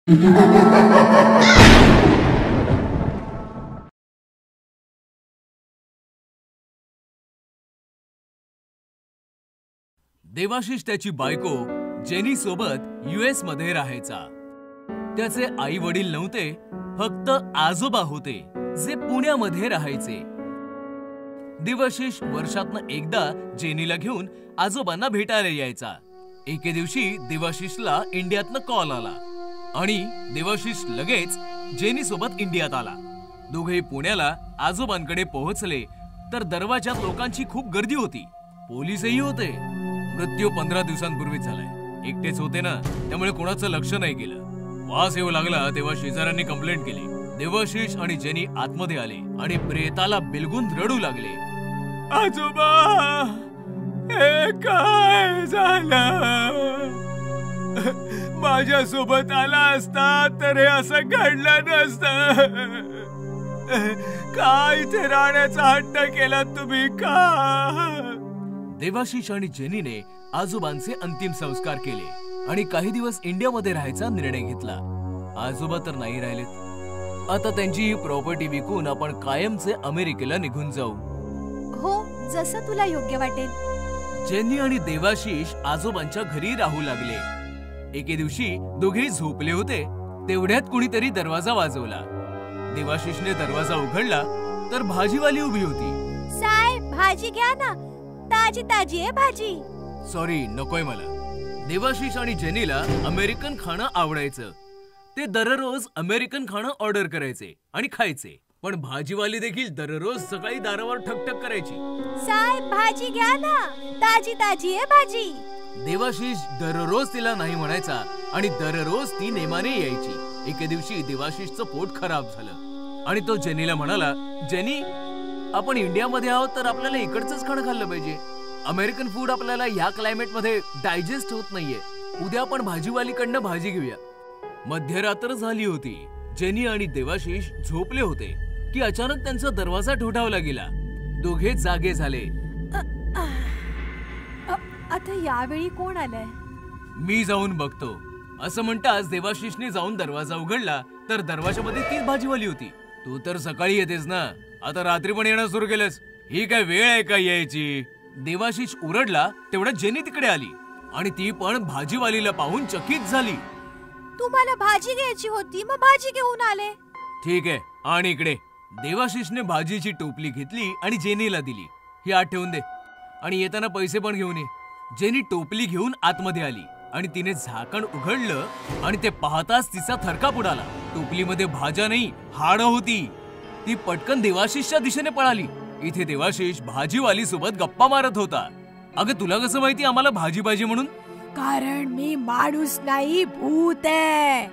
देवाशिष त्याची बायको जेनी सोबत US मध्ये राहायचा। त्याचे आई वडील नव्हते, फक्त आजोबा होते जे पुण्यामध्ये राहायचे। देवाशिष वर्षातनं एकदा जेनीला घेऊन आजोबांना भेटायला यायचा। एके दिवशी देवाशिषला इंडियातनं कॉल आला आणि देवाशिष लगेच जेनी सोबत इंडियात आला। दोघे पुण्याला आजोबांकडे पोहोचले तर दरवाजात लोकांची खूप गर्दी होती, पोलीसही होते। मृत्यू 15 दिवसांपूर्वीच झालाय, एकटेच होते ना, त्यामुळे कोणाचं लक्ष नाही गेलं। वास येऊ लागला तेव्हा शेजाऱ्यांनी कंप्लेंट केली। देवाशिष आणि जेनी आतमध्ये आले आणि प्रेताला बिलगून रडू लागले। आजोबा, हे काय झालं? माझ्या सोबत आला असता तर हे असं घडलं नसतं। काय इथे राहण्याचा हट्ट केला तुम्ही का? देवाशिष आणि जेनीने आजोबांचे अंतिम संस्कार केले आणि काही दिवस इंडियामध्ये राहायचा निर्णय घेतला। आजोबा तर नाही राहिलेत, आता त्यांची प्रॉपर्टी विकून आपण कायमचे अमेरिकेला निघून जाऊ। हो, जसं तुला योग्य वाटेल। जेनी आणि देवाशिष आजोबांच्या घरी राहू लागले। एके दिवशी दोघे झोपले होते, तेवढ्यात कुणीतरी दरवाजा वाजवला। देवाशिषने दरवाजा उघडला तर भाजीवाली उभी होती। साहेब, भाजी घ्या ना, ताजी ताजी आहे भाजी। सॉरी, नकोय मला। देवाशिष आणि जेनीला अमेरिकन खाणं आवडायचं। ते दररोज अमेरिकन खाणं ऑर्डर करायचे आणि खायचे, पण भाजीवाली देखील दररोज सकाळी दारावर ठकठक करायची। साहेब, भाजी घ्या ना, ताजी ताजी आहे भाजी। देवाशिष दररोज तिला नाही म्हणायचा आणि दररोज ती नेमाने यायची। एके दिवशी देवाशिषचं पोट खराब झालं आणि तो जेनीला म्हणाला, जेनी, आपण इंडियामध्ये आहोत तर आपल्याला इकडचंच खाणं खाल्लं पाहिजे। अमेरिकन फूड आपल्याला ह्या क्लायमेट मध्ये डायजेस्ट होत नाहीये। उद्या आपण भाजीवालीकडनं भाजी घेऊया। मध्यरात्र झाली होती, जेनी आणि देवाशिष झोपले होते की अचानक त्यांचा दरवाजा ठोठावला गेला। दोघे जागे झाले। आता यावेळी कोण आलंय? मी जाऊन बघतो, असं म्हणताच देवाशिषने जाऊन दरवाजा उघडला तर दरवाजामध्ये तीच भाजीवाली होती। तू तर सकाळी येतेस ना, आता रात्री पण येणं सुरू केलंस, ही काय वेळ आहे का यायची? देवाशिष ओरडला। तेवढ्यात जेनी तिकडे आली आणि ती पण भाजीवालीला पाहून चकित झाली। तुम्हाला भाजी घ्यायची होती, मग भाजी घेऊन आले। ठीक आहे, आणि इकडे। देवाशिषने भाजीची टोपली घेतली आणि जेनीला दिली। ही आत ठेवून दे आणि येताना पैसे पण घेऊन ये। जेनी टोपली घेऊन आतमध्ये आली आणि तिने झाकण उघडलं आणि ते पाहताच तिचा थरकाप उडाला। टोपलीमध्ये भाज्या नाही, हाडं होती। ती पटकन देवाशिषच्या दिशेने पळाली। इथे देवाशिष भाजीवाली सोबत गप्पा मारत होता। अगं, तुला कसं माहिती आम्हाला भाजी पाहिजे म्हणून? कारण मी माणूस नाही, भूत आहे।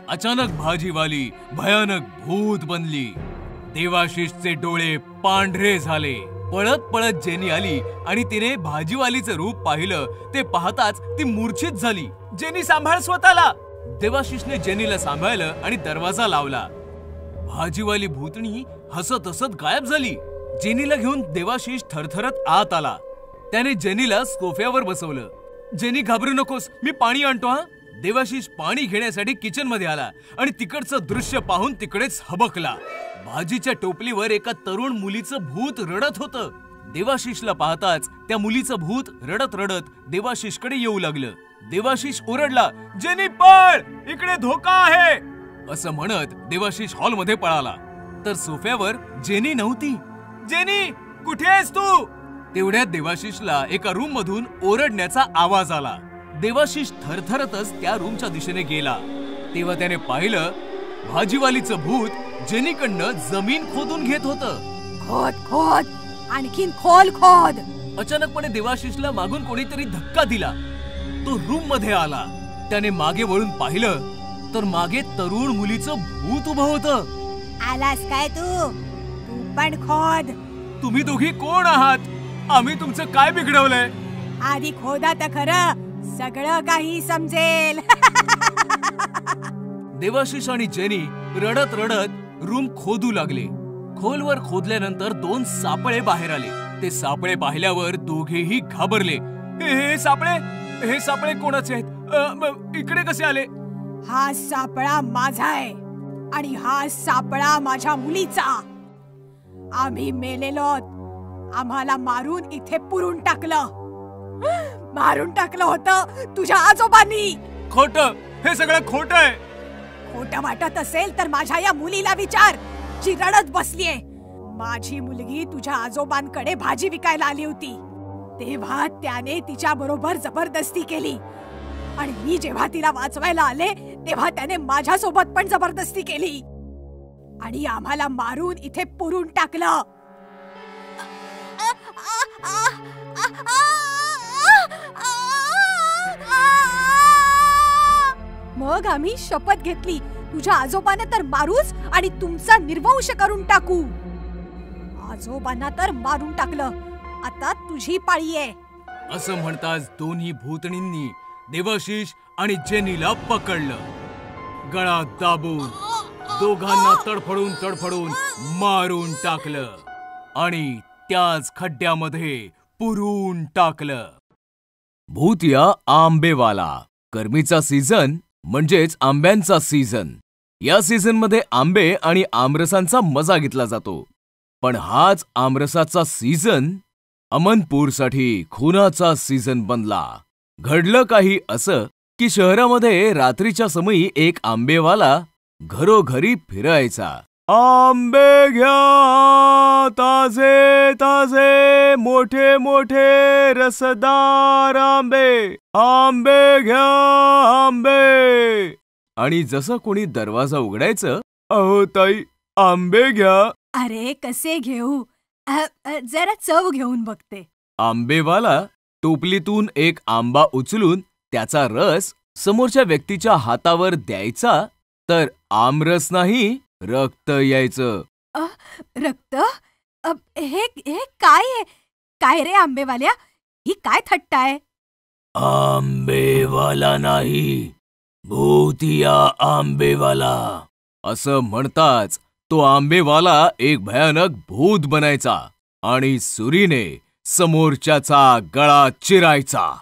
अचानक भाजीवाली भयानक भूत बनली। देवाशिषचे डोळे पांढरे झाले। पळत पळत जेनी आली आणि तिने भाजीवालीचं रूप पाहिलं। ते पाहताच ती मूर्छित झाली। जेनी, सांभाळ स्वतःला। देवाशिषने जेनीला सांभाळलं आणि दरवाजा लावला। भाजीवाली भूतणी हसत हसत गायब झाली। जेनीला घेऊन देवाशिष थरथरत आत आला। त्याने जेनीला सोफ्यावर बसवलं। जेनी, घाबरू नकोस, मी पाणी आणतो हा। देवाशिष पाणी घेण्यासाठी किचन मध्ये आला आणि तिकडचं दृश्य पाहून तिकडेच हबकला। भाजीच्या टोपलीवर एका तरुण मुलीचं भूत रडत होतं। देवाशिषला पाहताच त्या मुलीचं भूत रडत रडत देवाशिषकडे येऊ लागलं। देवाशिष ओरडला, जेनी पळ, इकडे धोका आहे, असं म्हणत देवाशिष हॉलमध्ये पळाला तर सोफ्यावर जेनी नव्हती। जेनी, कुठे आहेस तू? तेवढ्यात देवाशिषला एका रूम मधून ओरडण्याचा आवाज आला। देवाशिष थरथरतच त्या रूमच्या दिशेने गेला। तेव्हा त्याने पाहिलं, भाजीवालीचं भूत जेनीकडनं जमीन खोदून घेत होतं। खोद खोद, आणखीन खोल खोद। अचानकपणे देवाशिषला मागून कोणीतरी धक्का दिला। तो रूम मध्ये आला। त्याने मागे वळून पाहिलं तर मागे तरुण मुलीचं भूत उभं होतं। आलास काय तू? तू पण खोद। तुम्ही दोघी कोण आहात? आम्ही तुमचं काय बिघडवलंय? आधी खोदा तर खरं, सगळं काही समजेल। देवाशिष आणि जेनी रडत रडत रूम खोदू लागले। खोलवर खोदल्यानंतर 2 सापळे बाहेर आले। ते सापळे पाहिल्यावर दोघेही घाबरले। हे सापळे कोणाचे आहेत? इकडे कसे आले? हा सापळा माझा आहे आणि हा सापळा माझ्या मुलीचा. आम्ही मेलेलो, आम्हाला मारून इथे पुरून टाकलं. मारून टाकलं होतं तुझ्या आजोबांनी. खोटं, हे सगळं खोटं आहे. खोटं वाटत असेल तर माझ्या या मुलीला विचार, जी रडत बसलीये. माझी मुलगी तुझ्या आजोबांकडे भाजी विकायला आली होती, तेव्हा त्याने तिच्या बरोबर जबरदस्ती केली आणि मी जेव्हा तिला वाचवायला आले तेव्हा त्याने माझ्यासोबत पण जबरदस्ती केली आणि आम्हाला मारून इथे पुरून टाकलं. मग आम्ही शपथ घेतली, तुझ्या आजोबांना तर मारूच आणि तुमचा निर्वंश करून टाकू. आजोबांना तर मारून टाकलं, आता तुझी पाळी आहे. असं म्हणताच दोन्ही भूतणींनी देवाशिष आणि जेनीला पकडलं. गळा दाबून दोघांना तडफडून तडफडून मारून टाकलं आणि त्याच खड्ड्यामध्ये पुरून टाकलं. भूतिया आंबेवाला. गरमीचा सीझन म्हणजेच आंब्यांचा सीझन. या सीझन मध्ये आंबे आणि आमरसांचा मजा घेतला जातो. पण हाच आमरसाचा सीझन अमनपूरसाठी खुनाचा सीझन बनला. घडलं काही असं की शहरामध्ये रात्रीच्या समयी एक आंबेवाला घरोघरी फिरायचा. आंबे घ्या ताजे ताजे, मोठे मोठे रसदार आंबे, आंबे घ्या आंबे. आणि जसं कोणी दरवाजा उघडायचं, अहो ताई आंबे घ्या. अरे कसे घेऊ, जरा चव घेऊन बघते. आंबेवाला टोपलीतून एक आंबा उचलून त्याचा रस समोरच्या व्यक्तीच्या हातावर द्यायचा, तर आमरस नाही रक्त यायचं. रक्त? हे काय आहे? काय रे आंबेवाल्या, ही काय थट्टा आहे? आंबेवाला नाही, भूतिया आंबेवाला. असं म्हणताच तो आंबेवाला एक भयानक भूत बनायचा आणि सुरीने समोरच्याचा गळा चिरायचा.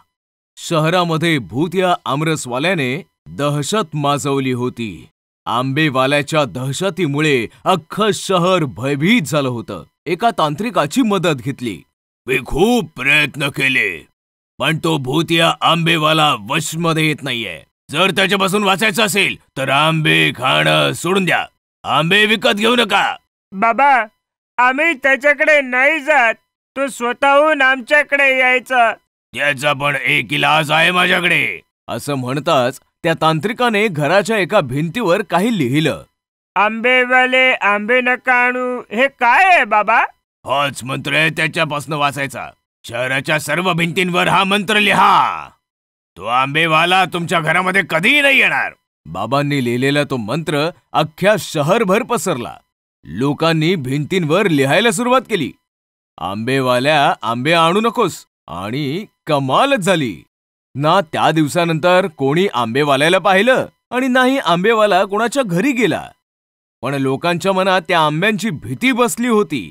शहरामध्ये भूतिया आमरसवाल्याने दहशत माजवली होती. आंबेवाल्याच्या दहशतीमुळे अख्खं शहर भयभीत झालं होतं. एका तांत्रिकाची मदत घेतली. मी खूप प्रयत्न केले, पण तो भूतिया आंबेवाला वशमध्ये येत नाहीये. जर त्याच्यापासून वाचायचं असेल तर आंबे खाणं सोडून द्या. आंबे विकत घेऊ नका. बाबा, आम्ही त्याच्याकडे नाही जात, तो स्वतःहून आमच्याकडे यायचा. त्याचा पण एक इलाज आहे माझ्याकडे. असं म्हणताच त्या तांत्रिकाने घराच्या एका भिंतीवर काही लिहिलं. आंबेवाले आंबे नका आणू. हे काय आहे बाबा? हाच मंत्र आहे त्याच्यापासून वाचायचा. शहराच्या सर्व भिंतींवर हा मंत्र लिहा. तो आंबेवाला तुमच्या घरामध्ये कधीही नाही येणार. बाबांनी लिहिलेला तो मंत्र अख्ख्या शहरभर पसरला. लोकांनी भिंतींवर लिहायला सुरुवात केली, आंबेवाल्या आंबे आणू नकोस. आणि कमालच झाली. ना त्या दिवसानंतर कोणी आंबेवाल्याला पाहिलं आणि नाही आंबेवाला कोणाच्या घरी गेला. पण लोकांच्या मनात त्या आंब्यांची भीती बसली होती.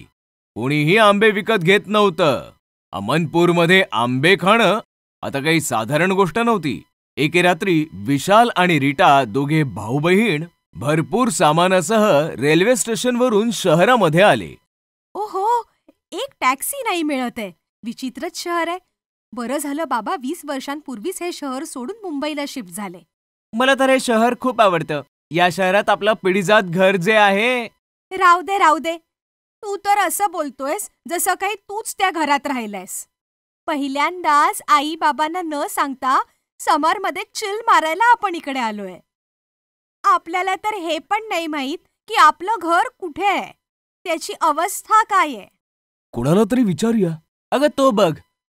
कोणीही आंबे विकत घेत नव्हतं. अमनपूरमध्ये आंबे खाणं आता काही साधारण गोष्ट नव्हती. एके रात्री विशाल आणि रीटा दोघे भाऊ बहीण भरपूर सामानासह रेल्वे स्टेशनवरून शहरामध्ये आले. ओहो, एक टॅक्सी नाही मिळत आहे. विचित्रच शहर आहे. बरं झालं बाबा 20 वर्षांपूर्वीच हे शहर सोडून मुंबईला शिफ्ट झाले. मला तर हे शहर खूप आवडतं. या शहरात आपलं पिढीजात घर जे आहे. राहू दे राहू दे, तू तर असं बोलतोयस जसं काही तूच त्या घरात राहिलायस. पहिल्यांदाच आई बाबांना न सांगता समरमध्ये चिल मारायला आपण इकडे आलोय. आपल्याला तर हे पण नाही माहित की आपलं घर कुठे आहे, त्याची अवस्था काय आहे. कोणाला तरी विचारूया. अगं तो बघ,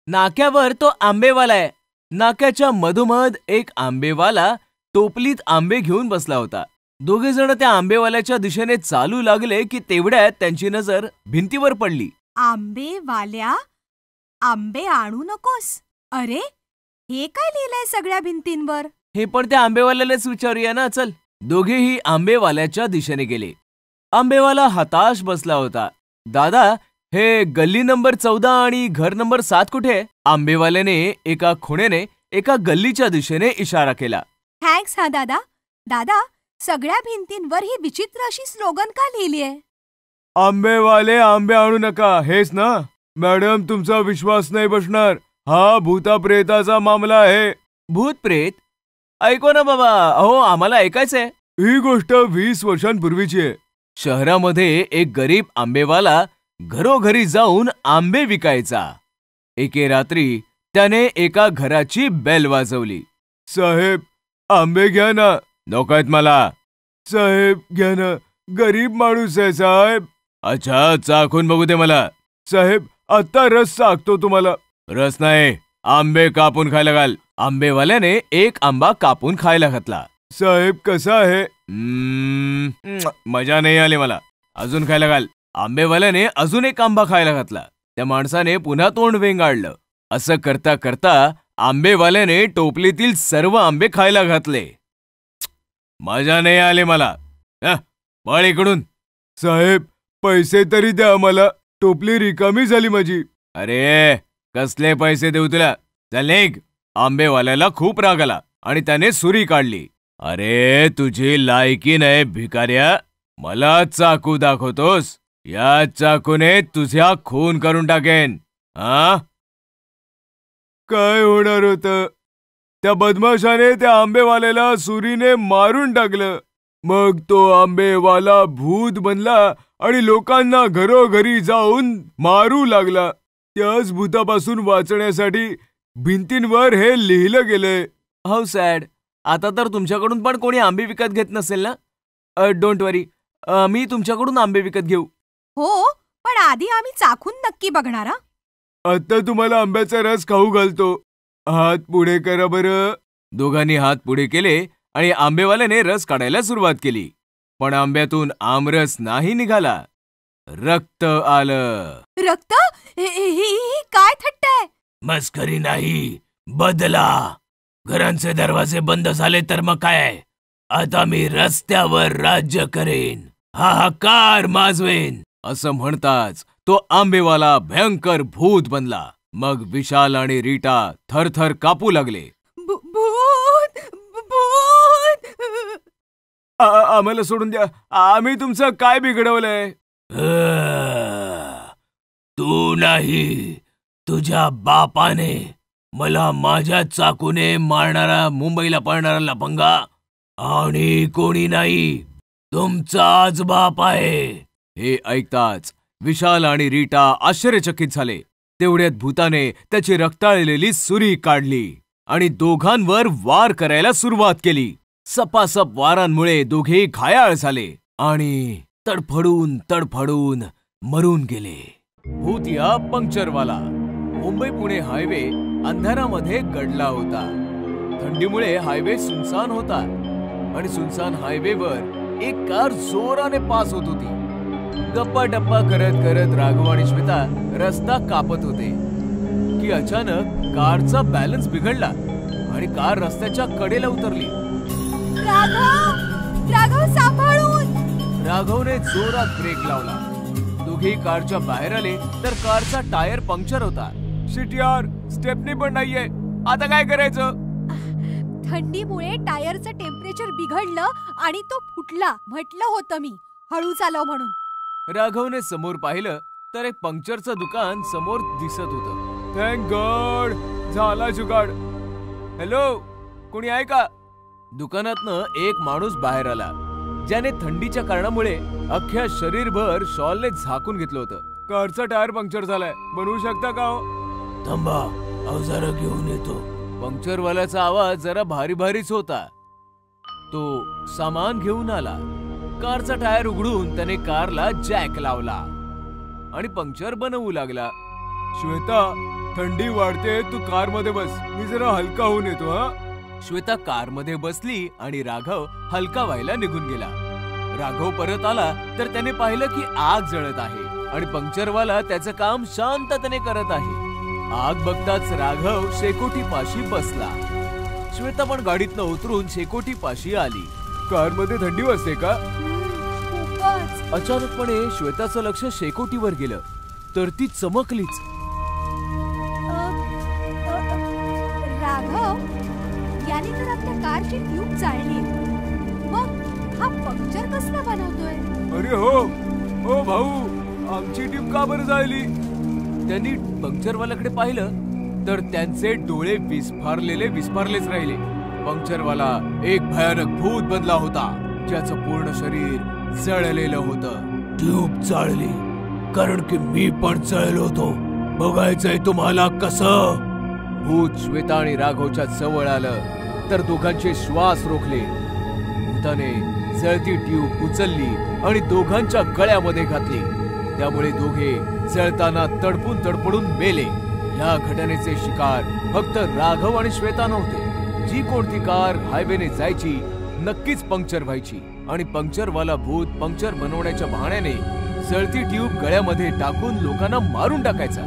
नाक्यावर तो आंबेवाला आहे. नाक्याच्या मधोमध एक आंबेवाला टोपलीत आंबे घेऊन बसला होता. दोघे जण त्या आंबेवाल्याच्या दिशेने चालू लागले की तेवढ्यात त्यांची नजर भिंतीवर पडली. आंबेवाल्या, आंबे आणू नकोस. अरे, हे काय लिहिलंय सगळ्या भिंतींवर? हे पण त्या आंबेवाल्यालाच विचारूया ना. चल. दोघेही आंबेवाल्याच्या दिशेने गेले. आंबेवाला हताश बसला होता. दादा, हे गल्ली नंबर 14 आणि घर नंबर 7 कुठे? आंबेवाल्याने एका खुणेने एका गल्लीच्या दिशेने इशारा केला. थँक्स हा दादा, दादा, सगळ्या भिंतींवर ही विचित्र अशी स्लोगन का लिहिलीये? आंबेवाले आंबे आणू नका, हेच ना? मॅडम, तुमचा विश्वास नाही बसणार. हा भूताप्रेताचा मामला आहे. भूत प्रेत? ऐको ना बाबा, अहो आम्हाला ऐकायचंय. ही गोष्ट 20 वर्षांपूर्वीची आहे. शहरामध्ये एक गरीब आंबेवाला घरोघरी जाऊन आंबे विकायचा. एके रात्री त्याने एका घराची बेल वाजवली. साहेब, आंबे घ्या ना. नकोयत मला. साहेब घ्या ना, गरीब माणूस आहे साहेब. अच्छा, चाखून बघू दे मला. साहेब, आता रस चाकतो तुम्हाला. रस नाही, आंबे कापून खायला घाल. आंबेवाल्याने एक आंबा कापून खायला घातला. साहेब, कसा आहे? मजा नाही आली मला. अजून खायला घाल. आंबेवाल्याने अजून एक आंबा खायला घातला. त्या माणसाने पुन्हा तोंड वेंगाळलं. असं करता करता आंबेवाल्याने टोपलीतील सर्व आंबे खायला घातले. मजा नाही आली मला. पळ इकडून. साहेब, पैसे तरी द्या मला. टोपली रिकामी झाली माझी. अरे, कसले पैसे देऊ तुला? चल निघ. आंबेवाल्याला खूप राग आला आणि त्याने सुरी काढली. अरे, तुझी लायकी नाही भिकाऱ्या. मला चाकू दाखवतोस? या चाकूने तुझ्या खून करून टाकेन. हा? काय होणार होतं? त्या बदमाशाने त्या आंबेवाल्याला सुरीने मारून टाकलं. मग तो आंबेवाला भूत बनला आणि लोकांना घरोघरी जाऊन मारू लागला. त्याच भूतापासून वाचण्यासाठी भिंतींवर हे लिहिलं गेलंय. How sad. आता तर तुमच्याकडून पण कोणी आंबे विकत घेत नसेल ना? डोंट वरी, मी तुमच्याकडून आंबे विकत घेऊ. हो, पण आधी आम्ही चाखून नक्की बघणार. आता तुम्हाला आंब्याचा रस खाऊ घालतो. हात पुढे करा बरं. दोघांनी हात पुढे केले आणि आंबेवाल्याने रस काढायला सुरुवात केली. पण आंब्यातून आमरस नाही निघाला. रक्त आलं. रक्त? ही काय थट्ट आहे? मस्करी नाही, बदला. घरांचे दरवाजे बंद झाले तर मग काय? आता मी रस्त्यावर राज्य करेन, हाहाकार माजवेन. असं म्हणताच तो आंबेवाला भयंकर भूत बनला. मग विशाल आणि रीटा थरथर कापू लागले. भूत भूत. आम्हाला सोडून द्या. आम्ही तुमचं काय बिघडवलंय? तू नाही, तुझ्या बापाने मला माझ्या चाकूने मारणारा मुंबईला पळणारा लफंगा आणि कोणी नाही, तुमचाच बाप आहे. हे ऐकताच विशाल आणि रीटा आश्चर्यचकित झाले. तेवढ्यात भूताने त्याची रक्ताळलेली सुरी काढली आणि दोघांवर वार करायला सुरुवात केली. सपासप वारांमुळे दोघे घायाळ झाले आणि तडफडून तडफडून मरून गेले. भूत या पंक्चरवाला. मुंबई पुणे हायवे अंधारामध्ये गडला होता. थंडीमुळे हायवे सुनसान होता आणि सुनसान हायवेवर एक कार जोराने पास होत होती. गप्पा टप्पा करत करत राघव आणि श्वेता रस्ता कापत होते की अचानक कारचा बॅलन्स बिघडला आणि कार रस्त्याच्या कडेला उतरली. राघव, सांभाळून. राघवने जोरात ब्रेक लावला. दोघे कारच्या बाहेर आले तर कारचा टायर पंक्चर होता. शिट यार, स्टेपनी पण नाहीये. आता काय करायचं? थंडीमुळे टायरचं टेम्परेचर बिघडलं आणि तो फुटला. म्हटलं होतं मी हळू चालव म्हणून. राघवने समोर पाहिलं तर एक पंक्चरचं दुकान समोर दिसत होतं. थँक गॉड, झाला जुगाड. हॅलो, कोणी आहे का? दुकानातनं एक माणूस बाहेर आला ज्याने थंडीच्या कारणामुळे अख्ख्या शरीरभर शॉलने झाकून घेतलं होतं. कारचा टायर पंक्चर झालाय, बनवू शकता का हो? थांबा, अवजार घेऊन येतो. पंक्चरवाल्याचा आवाज जरा भारी भारीच होता. तो सामान घेऊन आला. कारचा टायर उघडून त्याने कारला जॅक लावला आणि पंक्चर बनवू लागला. श्वेता, थंडी वाढते, तू कारमध्ये बस. मी जरा हलका होऊन येतो. हा? श्वेता कारमध्ये बसली आणि राघव हलका व्हायला निघून गेला. राघव परत आला तर त्याने पाहिलं की आग जळत आहे आणि पंक्चरवाला त्याचं काम शांततेने करत आहे. आग बघताच राघव शेकोटी पाशी बसला. श्वेता पण गाडीतनं उतरून शेकोटी पाशी आली. कारमध्ये थंडी वाजते का? अचानकपणे श्वेताचं लक्ष शेकोटीवर गेलं तर ती चमकलीच. राघव, याने तर आपल्या कारची ट्यूब जाळली. हा पंक्चर कसला बनवतोय? अरे हो भाऊ, आमची टीप का बरं जायली? त्यांनी पंक्चरवाल्याकडे पाहिलं तर त्यांचे डोळे विस्फारलेच राहिले. पंक्चरवाला एक भयानक भूत बनला होता, ज्याचं पूर्ण शरीर जळलेलं होतं. ट्यूब चाळली कारण की मी पण जळलो होतो. बघायचंय तुम्हाला कसं? भूत श्वेता आणि राघवच्या जवळ आलं तर दोघांचे श्वास रोखले. भूताने जळती ट्यूब उचलली आणि दोघांच्या गळ्यामध्ये घातली. त्यामुळे दोघे जळताना तडफडून मेले. या घटनेचे शिकार फक्त राघव आणि श्वेता नव्हते. जी कोणती कार हायवेने जायची नक्कीच पंक्चर व्हायची आणि पंक्चरवाला भूत पंक्चर बनवण्याच्या बहाण्याने जळती ट्यूब गळ्यामध्ये टाकून लोकांना मारून टाकायचा.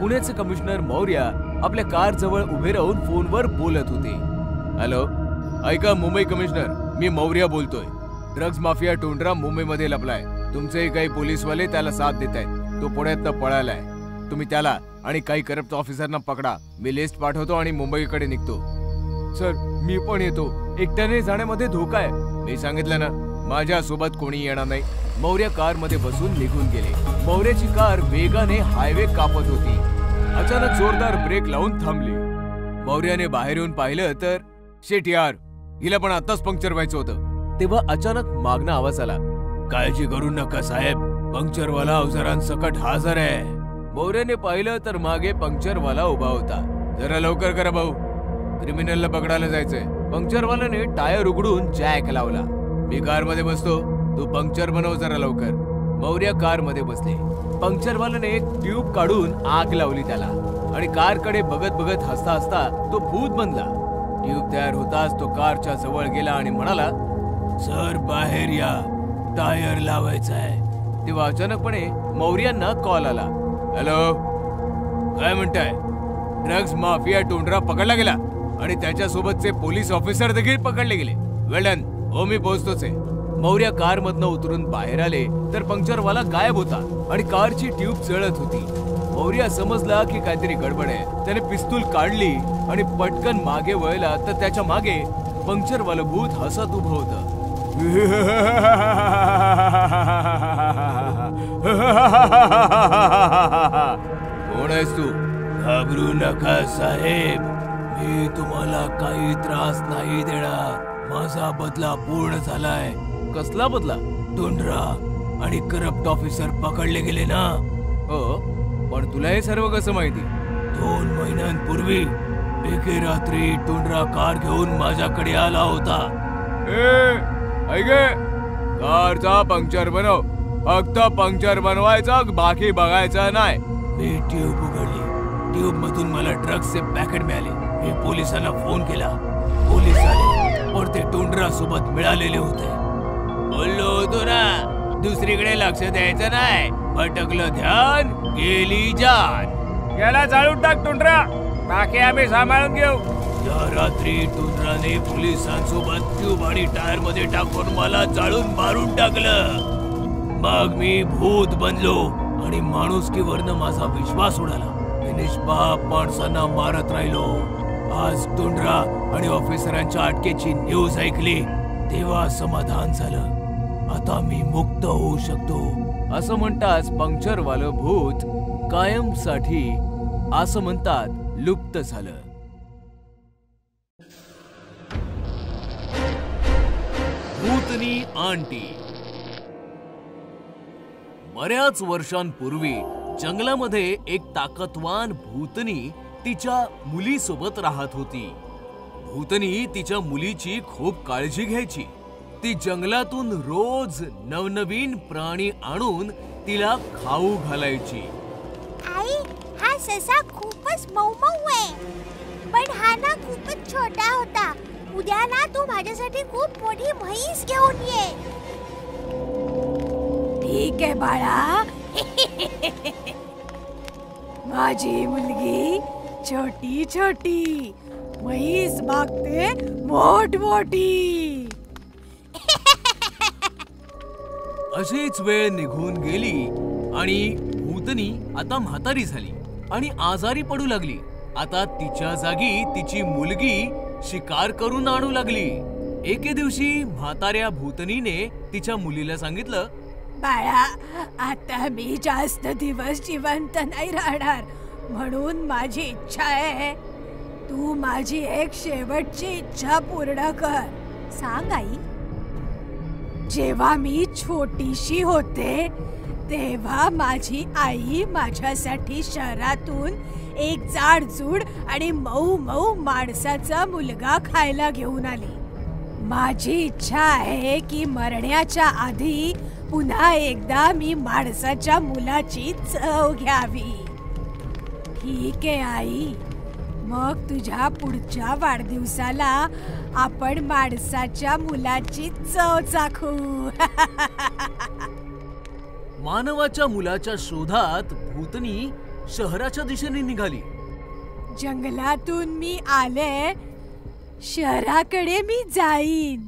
पुण्याचे कमिशनर मौर्य आपल्या कार जवळ उभे राहून फोनवर बोलत होते. हॅलो, ऐका मुंबई कमिशनर, मी मौर्य बोलतोय. ड्रग्ज माफिया टोंडरा मुंबईमध्ये लपलाय. तुमचे काही पोलीसवाले त्याला साथ देत आहेत. तो पुण्यातनं पळालाय. तुम्ही त्याला आणि काही करप्ट ऑफिसरना पकडा. मी लिस्ट पाठवतो आणि मुंबईकडे निघतो. सर, मी पण येतो. एकट्याने जाण्यामध्ये धोका आहे. मी सांगितलं ना, माझ्या सोबत कोणी येणार नाही. मौर्य कार मध्ये बसून निघून गेले. मौर्याची कार वेगाने हायवे कापत होती. अचानक जोरदार ब्रेक लावून थांबली. मौर्याने बाहेर येऊन पाहिलं तर शेट यार, हिला पण आताच पंक्चर व्हायचं होतं. तेव्हा अचानक मागणं आवाज आला. काळजी करू नका साहेब, पंक्चरवाला अवजारांसकट हजर आहे. मौर्याने पाहिलं तर मागे पंक्चरवाला उभा होता. जरा लवकर करा भाऊ, क्रिमिनलला पकडायला जायचंय. पंक्चरवाल्याने टायर उघडून जॅक लावला. मी कार मध्ये बसतो, तू पंक्चर बनव जरा लवकर. मौर्य कार मध्ये बसले. पंक्चरवाल्याने एक ट्यूब काढून आग लावली त्याला आणि कारकडे बघत हसता हसता तो भूत बनला. ट्यूब तयार होताच तो कारच्या जवळ गेला आणि म्हणाला, सर बाहेर या, टायर लावायचा आहे. तेव्हा अचानकपणे मौर्यांना कॉल आला. हॅलो, काय म्हणताय? ड्रग्ज माफिया टोंडरा पकडला गेला आणि त्याच्यासोबतचे पोलीस ऑफिसर देखील पकडले गेले. वेल डन. हो, मी पोहोचतोच आहे. मौर्य कार मधनं उतरून बाहेर आले तर पंक्चरवाला गायब होता आणि कारची ट्यूब जळत होती. मौर्य समजला की काहीतरी गडबड आहे. त्याने पिस्तूल काढली आणि पटकन मागे वळला तर त्याच्या मागे पंक्चरवाला भूत हसत उभं होतं. कोण आहेस तू? घाबरू नका साहेब, मी तुम्हाला काही त्रास नाही देणार. माझा बदला पूर्ण झालाय. कसला बदला? टोंडरा आणि करप्ट ऑफिसर पकडले गेले ना. हो, पण तुला हे सर्व कसं माहिती? 2 महिन्यांपूर्वी एके रात्री टोंडरा कार घेऊन माझ्याकडे आला होता. कारचा पंक्चर बनव, फक्त पंक्चर बनवायचा, बाकी बघायचं नाही. मी ट्यूब उघडली. ट्यूब मधून मला ड्रग्जचे पॅकेट मिळाले. मी पोलिसांना फोन केला. पोलीस आले पण ते टोंडरा सोबत मिळालेले होते. बोललो होतो ना, दुसरीकडे लक्ष द्यायचं नाही. भटकलं ध्यान, गेली जान. याला जाळून टाक टोंडरा, बाकी आम्ही सांभाळून घेऊ. या रात्री टोंडराने पोलिसांसोबत ट्यूब आणि टायर मध्ये टाकून मला जाळून मारून टाकलं. मग मी भूत बनलो आणि माणुसकीवरनं माझा विश्वास उडाला. मी निष्पाप माणसांना मारत राहिलो. आज टोंडरा आणि ऑफिसरांच्या अटकेची न्यूज ऐकली तेव्हा समाधान झालं. आता मी मुक्त होऊ शकतो. असं म्हणताच पंक्चरवालं भूत कायमसाठी असं म्हणतात लुप्त झालं. भूतनी आंटी. बऱ्याच वर्षांपूर्वी जंगलामध्ये एक ताकदवान भूतनी तिच्या मुलीसोबत राहत होती. भूतनी तिच्या मुलीची खूप काळजी घ्यायची. ती जंगलातून रोज नवनवीन प्राणी आणून तिला खाऊ घालायची. आई, हा ससा खूपच मऊ आहे, पण हा ना खूपच छोटा होता. उद्या ना तू माझ्यासाठी खूप मोठी म्हैस घेऊन ये. ठीक आहे बाळा. माझी मुलगी छोटी छोटी, म्हैस मागते मोठमोठी. अशीच वेळ निघून गेली आणि भूतनी आता म्हातारी झाली आणि आजारी पडू लागली. आता तिच्या जागी तिची मुलगी शिकार करून आणू लागली. एके दिवशी म्हाताऱ्या भूतनीने तिच्या मुलीला सांगितलं, बाळा, आता मी जास्त दिवस जिवंत नाही राहणार, म्हणून माझी इच्छा आहे तू माझी एक शेवटची इच्छा पूर्ण कर. सांग आई. जेव्हा मी छोटीशी होते तेव्हा माझी आई माझ्यासाठी शहरातून एक जाडजूड आणि मऊ मऊ माणसाचा मुलगा खायला घेऊन आली. माझी इच्छा आहे की मरण्याच्या आधी पुन्हा एकदा मी माणसाच्या मुलाची चव घ्यावी. ठीक आहे आई, मग तुझ्या पुढच्या वाढदिवसाला आपण माणसाच्या मुलाची चव चाखू. मानवाच्या मुलाच्या शोधात भूतनी शहराच्या दिशेने निघाली. जंगलातून मी आले, शहराकडे मी जाईन.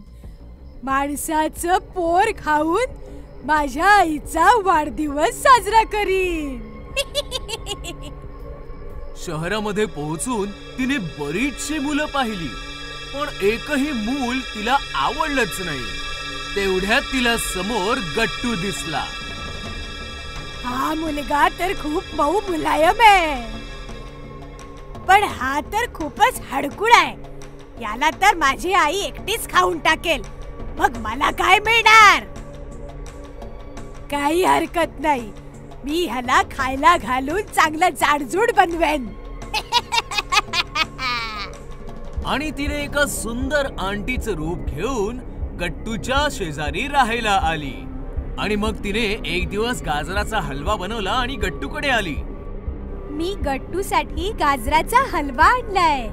माणसाचं पोर खाऊन माझ्या आईचा वाढदिवस साजरा करीन. शहरामध्ये पोहोचून तिने बरीचशी मुलं पाहिली, पण एकही मूल तिला आवडलंच नाही. तेवढ्यात तिला समोर गट्टू दिसला. हा मुलगा तर खूप मऊ मुलायम आहे, पण हा तर खूपच हडकुळ आहे. याला तर माझी आई एकटीच खाऊन टाकेल, मग मला काय मिळणार? काही हरकत नाही, मी ह्याला खायला घालून चांगलं जाडजूड बनवेन. आणि तिने एका सुंदर आंटीचं रूप घेऊन गट्टूच्या शेजारी राहायला आली. आणि मग तिने एक दिवस गाजराचा हलवा बनवला आणि गट्टूकडे आली. मी गट्टूसाठी गाजराचा हलवा आणलाय.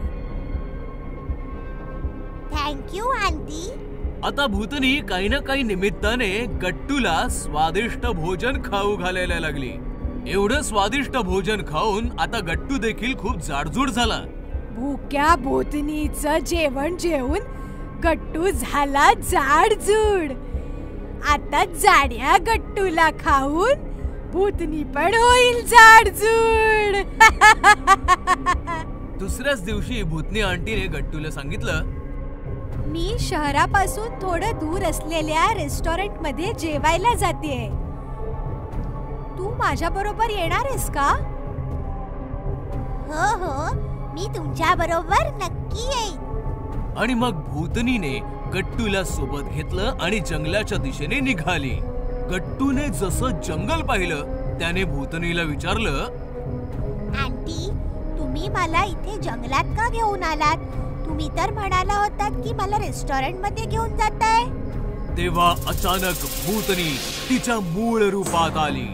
Thank you aunty. आता भूतनी काही ना काही निमित्ताने गट्टूला स्वादिष्ट भोजन खाऊ घालायला लागली. एवढं स्वादिष्ट भोजन खाऊन आता गट्टू देखील खूप जाडजूड झाला. भुक्या भूतनीचं जेवण जेवून गट्टू झाला जाडजूड. आता जाड्या गट्टूला खाऊन भूतनी पण होईल जाडजूड. दुसऱ्याच दिवशी भूतनी आंटीने गट्टूला सांगितलं, मी शहरापासून थोडं दूर असलेल्या रेस्टॉरंट मध्ये जेवायला जातेय. तू माझ्या बरोबर येणार आहेस का? हो हो, मी तुमच्या बरोबर नक्की येईन. आणि मग भूतनीने गट्टूला सोबत घेतलं आणि जंगलाच्या दिशेने निघाली. गट्टूने जसं जंगल पाहिलं त्याने भूतनीला विचारलं, आंटी, तुम्ही मला इथे जंगलात का घेऊन आलात? तुम्ही तर म्हणाला होतात की मला रेस्टॉरंट मध्ये घेऊन जाताय. तेव्हा अचानक भूतनी तिच्या मूळ रूपात आली.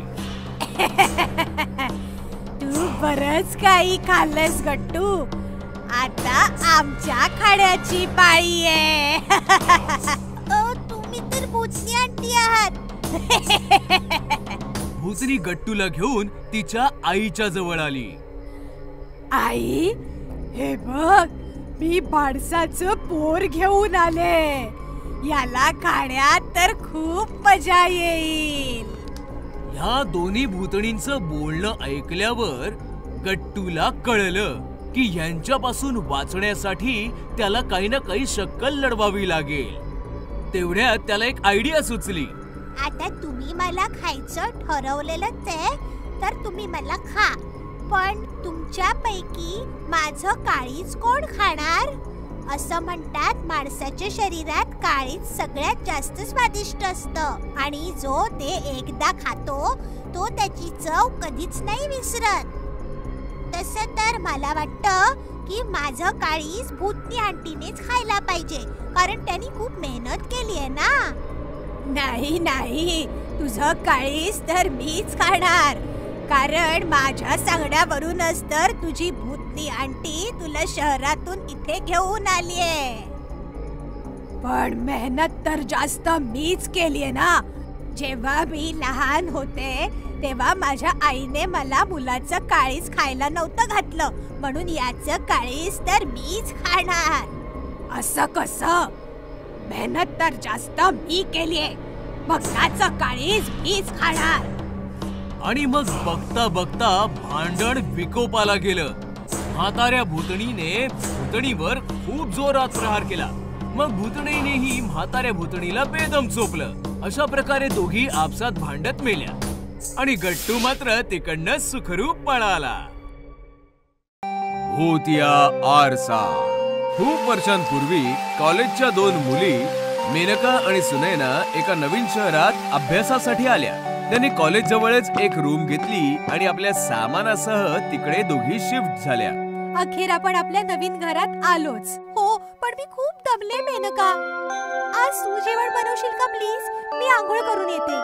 तू बरंच काही खाल्लंस गट्टू, आता आमच्या खाण्याची पाळी आहे. तुम्ही तर भूतनी आंटी आहात. भूतनी गट्टूला घेऊन तिच्या आईच्या जवळ आली. आई, हे बघ, मी माणसाचं पोर घेऊन आले. याला खाण्यात तर खूप मजा येईल. ह्या दोन्ही भूतणींचं बोलणं ऐकल्यावर गट्टूला कळलं की यांच्यापासून वाचण्यासाठी त्याला काही ना काही शक्कल लढवावी लागेल. तेवढ्यात त्याला एक आयडिया सुचली. आता तुम्ही मला खायचं ठरवलेलंच आहे, तर तुम्ही मला खा. पण तुमच्यापैकी माझं काळीज कोण खाणार? असं म्हणतात माणसाच्या शरीरात काळीज सगळ्यात जास्त स्वादिष्ट असतं आणि जो ते एकदा खातो तो त्याची चव कधीच नाही विसरत. तसं तर मला वाटतं की माझं काळीज भूतनी आंटीनेच खायला पाहिजे, कारण त्यांनी खूप मेहनत केली आहे ना. नाही नाही, तुझं काळीज तर मीच खाणार, कारण माझ्या सांगण्यावरूनच तर तुझी भूतनी आंटी तुला शहरातून इथे घेऊन आलीये. पण मेहनत तर जास्त मीच केलीये ना. जेव्हा मी लहान होते तेव्हा माझ्या आईने मला मुलाचं काळीज खायला नव्हतं घातलं, म्हणून याचं काळीज तर मीच खाणार. असं कसं? मेहनत तर जास्त मी केलीये, मग याचं काळीज मीच खाणार. आणि मग बघता बघता भांडण विकोपाला गेलं. म्हाताऱ्या भूतणीने भूतणीवर खूप जोरात प्रहार केला. मग भूतणीनेही म्हाताऱ्या भूतणीला बेदम चोपलं. अशा प्रकारे दोघी आपसात भांडत मेल्या आणि गट्टू मात्र तिकडनं सुखरूप पळाला. भूतिया आरसा. खूप वर्षांपूर्वी कॉलेजच्या 2 मुली मेनका आणि सुनैना एका नवीन शहरात अभ्यासासाठी आल्या. त्यांनी कॉलेज जवळच एक रूम घेतली आणि आपल्या सामानासह तिकडे दोघी शिफ्ट झाल्या. अखेर आपण आपल्या नवीन घरात आलोच. हो, पण मी खूप दमले मेनका. आज तू जेवण बनवशील का प्लीज? मी आंघोळ करून येते.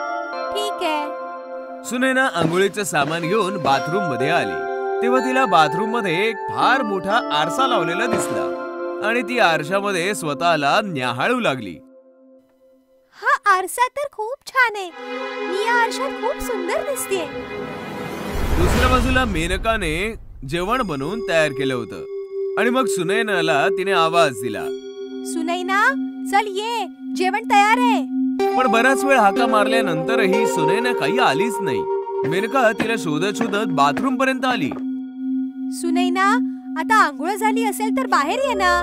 ठीक आहे. सुनैना आंघोळीचं सामान घेऊन बाथरूम मध्ये आली. तेव्हा तिला बाथरूम मध्ये एक फार मोठा आरसा लावलेला दिसला आणि ती आरशामध्ये स्वतःला न्याहाळू लागली. हा आरसा तर खूप छान आहे. मी या आरशात खूप सुंदर दिसतेय. दुसऱ्या बाजूला मेनकाने जेवण बनवून तयार केलं होतं आणि मग सुनैनाला तिने आवाज दिला. सुनैना, चल ये, जेवण तयार आहे. पण बराच वेळ हाका मारल्यानंतरही सुनैना काही आलीच नाही. मेनका तिला शोधत शोधत बाथरूम पर्यंत आली. सुनैना, आता आंघोळ झाली असेल तर बाहेर ये ना.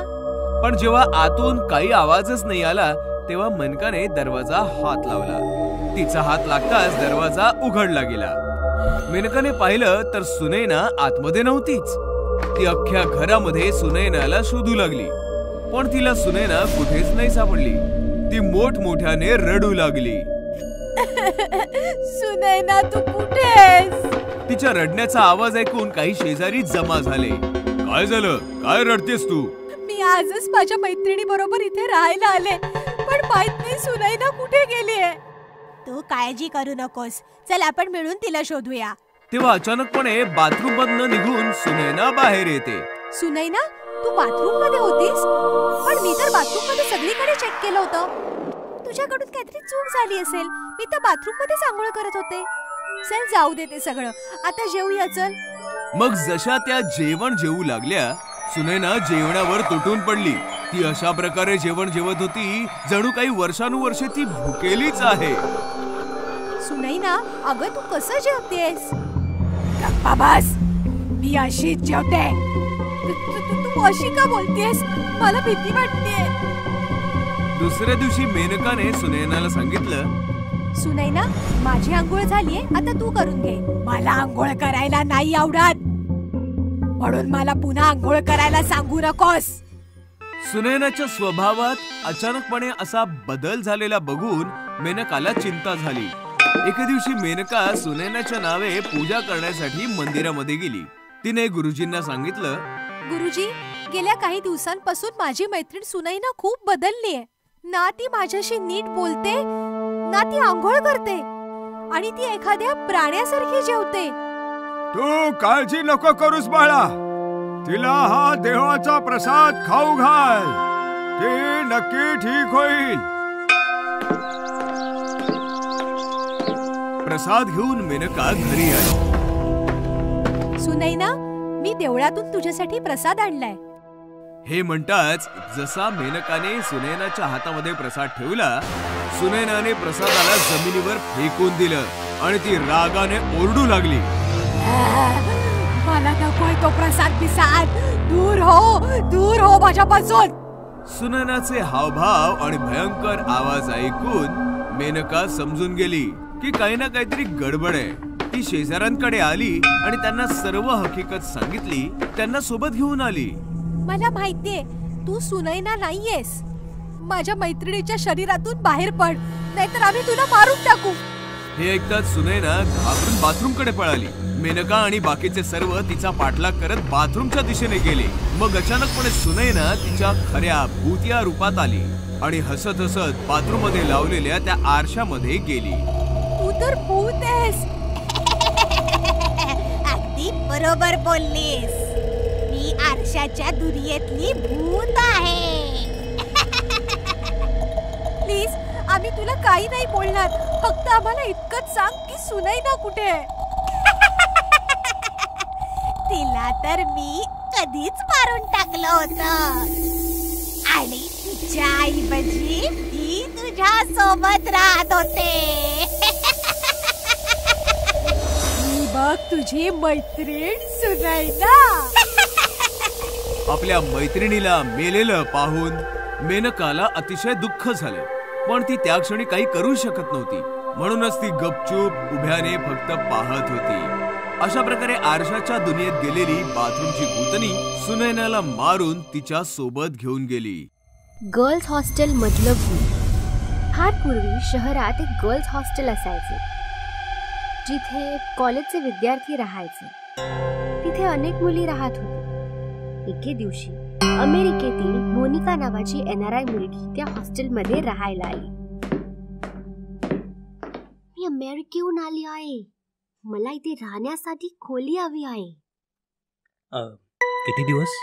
पण जेव्हा आतून काही आवाजच नाही आला तेव्हा मेनकाने दरवाजा हात लावला. तिचा हात लागताच दरवाजा उघडला गेला. मेनकाने पाहिलं तर सुनैना आतमध्ये नव्हतीच. ती अख्ख्या घरामध्ये सुनैनाला शोधू लागली, पण तिला सुनैना कुठेच नाही सापडली. ती मोठमोठ्याने रडू लागली. सुनैना, तू कुठे आहेस? तिच्या रडण्याचा आवाज ऐकून काही शेजारी जमा झाले. काय झालं? काय रडतेस तू? मी आजच माझ्या मैत्रिणी बरोबर इथे राहायला आले, पण माहित नाही सुनैना कुठे गेली आहे. तू काळजी करू नकोस. चल आपण मिळून तिला शोधूया. तेव्हा अचानकपणे बाथरूम मधनं निघून सुनैना बाहेर येते. सुनैना, तू बाथरूम मध्ये होतीस? पण मी तर बाथरूम मध्ये सगळीकडे चेक केलं होतं. तुझ्याकडून काहीतरी चूक झाली असेल. मी तर बाथरूम मध्ये आंघोळ करत होते. चल जाऊ दे ते सगळं, आता जेवूया चल. मग जशा त्या जेवण जेवू लागल्या सुनैना जेवणावर तुटून पडली. ती अशा प्रकारे जेवण जेवत होती जणू काही वर्षानुवर्षे ती भुकेलीच आहे. सुनैना, अगं तू कसं जेवतेस? गप्पा बस, मी अशीच जेवते. तू अशी का बोलतेस? मला भीती वाटतेय. दुसऱ्या दिवशी मेनकाने सुनैनाला सांगितलं, सुनैना, माझी आंघोळ झालीये, आता तू करून घे. मला आंघोळ करायला नाही आवडत, म्हणून मला पुन्हा आंघोळ करायला सांगू नकोस. सुनैनाच्या स्वभावात अचानकपणे असा बदल झालेला बघून मेनकाला चिंता झाली. एके दिवशी मेनका सुनैनाच्या नावे पूजा करण्यासाठी मंदिरामध्ये गेली. तिने गुरुजींना सांगितलं, गुरुजी, गेल्या काही दिवसांपासून माझी मैत्रीण सुनैना खूप बदललीये. ना ती माझ्याशी नीट बोलते, ना ती आंघोळ करते, आणि ती एखाद्या प्राण्यासारखी जेवते. तू काळजी नको करूस बाळा. तिला हा देवाचा प्रसाद खाऊ घाल. ती नक्की ठीक होईल. प्रसाद घेऊन मेनका घरी आली. सुनैना, मी देवळातून तुझ्यासाठी प्रसाद आणलाय. हे म्हणताच जसा मेनकाने सुनैनाच्या हातामध्ये प्रसाद ठेवला, सुनैनाने प्रसादाला जमिनीवर फेकून दिलं आणि ती रागाने ओरडू लागली. मला नकोय तो प्रसाद पिसाद. दूर हो माझ्यापासून. सुनैनाचे हावभाव आणि भयंकर आवाज ऐकून मेनका समजून गेली की काही ना काहीतरी गडबड आहे. ती शेजाऱ्यांकडे आली आणि त्यांना सर्व हकीकत सांगितली. त्यांना सोबत घेऊन आली. मला माहितीये तू सुनैना नाहीयेस. माझ्या मैत्रिणीच्या शरीरातून बाहेर पड, नाहीतर आम्ही तुला मारून टाकू. हे ऐकताच सुनैना घाबरून बाथरूम कडे पळाली. मेनका आणि बाकीचे सर्व तिचा पाठलाग करत बाथरूमच्या दिशेने गेले. मग अचानकपणे सुनैना तिच्या खऱ्या भूतिया रूपात आली आणि हसत हसत बाथरूम मध्ये लावलेल्या त्या आरशामध्ये गेली. तू तर भूत आहेस. अगदी बरोबर बोललीस. मी आरशाच्या दुनियेतली भूत आहे. प्लीज, आम्ही तुला काही नाही बोलणार. फक्त आम्हाला इतकंच सांग की सुनैना कुठे आहे. तिला तर मी कधीच मारून टाकलं होतं आणि तिच्या ऐवजी ती तुझ्या सोबत राहत होते. मी बघ तुझी मैत्रीण सुनैना. आपल्या मैत्रिणीला मेलेलं पाहून मेनकाला अतिशय दुःख झाले, पण ती त्या क्षणी काही करू शकत नव्हती. म्हणूनच ती गपचूप उभ्याने फक्त पाहत होती. अशा प्रकारे आरशाच्या दुनियेत गेलेली बाथरूमची भूतनी सुनैनाला मारून तिच्या सोबत घेऊन गेली. गर्ल्स हॉस्टेल मधलं भूत. फार पूर्वी शहरात एक गर्ल्स हॉस्टेल असायचे, जिथे कॉलेजचे विद्यार्थी राहायचे. तिथे अनेक मुली राहत होत्या. एके दिवशी अमेरिकेतील मोनिका नावाची NRI मुलगी त्या हॉस्टेलमध्ये राहायला आली. मी अमेरिकेहून आली आहे, मला इथे राहण्यासाठी खोली हवी आहे. किती दिवस?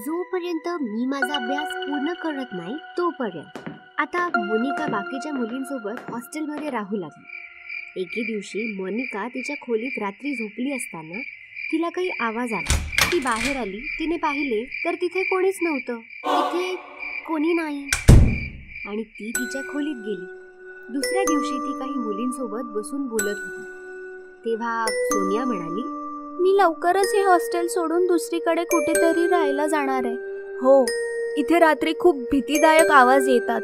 जोपर्यंत मी माझा अभ्यास पूर्ण करत नाही तोपर्यंत. आता मोनिका बाकीच्या मुलींसोबत हॉस्टेलमध्ये राहू लागली. एके दिवशी मोनिका तिच्या खोलीत रात्री झोपली असताना तिला काही आवाज आला. ती बाहेर आली. तिने पाहिले तर तिथे कोणीच नव्हतं. तिथे कोणी नाही आणि ती तिच्या खोलीत गेली. दुसऱ्या दिवशी ती काही मुलींसोबत बसून बोलत होती. तेव्हा सोनिया म्हणाली, मी लवकरच हे हॉस्टेल सोडून दुसरीकडे कुठेतरी राहायला जाणार आहे. हो, इथे रात्री खूप भीतीदायक आवाज येतात.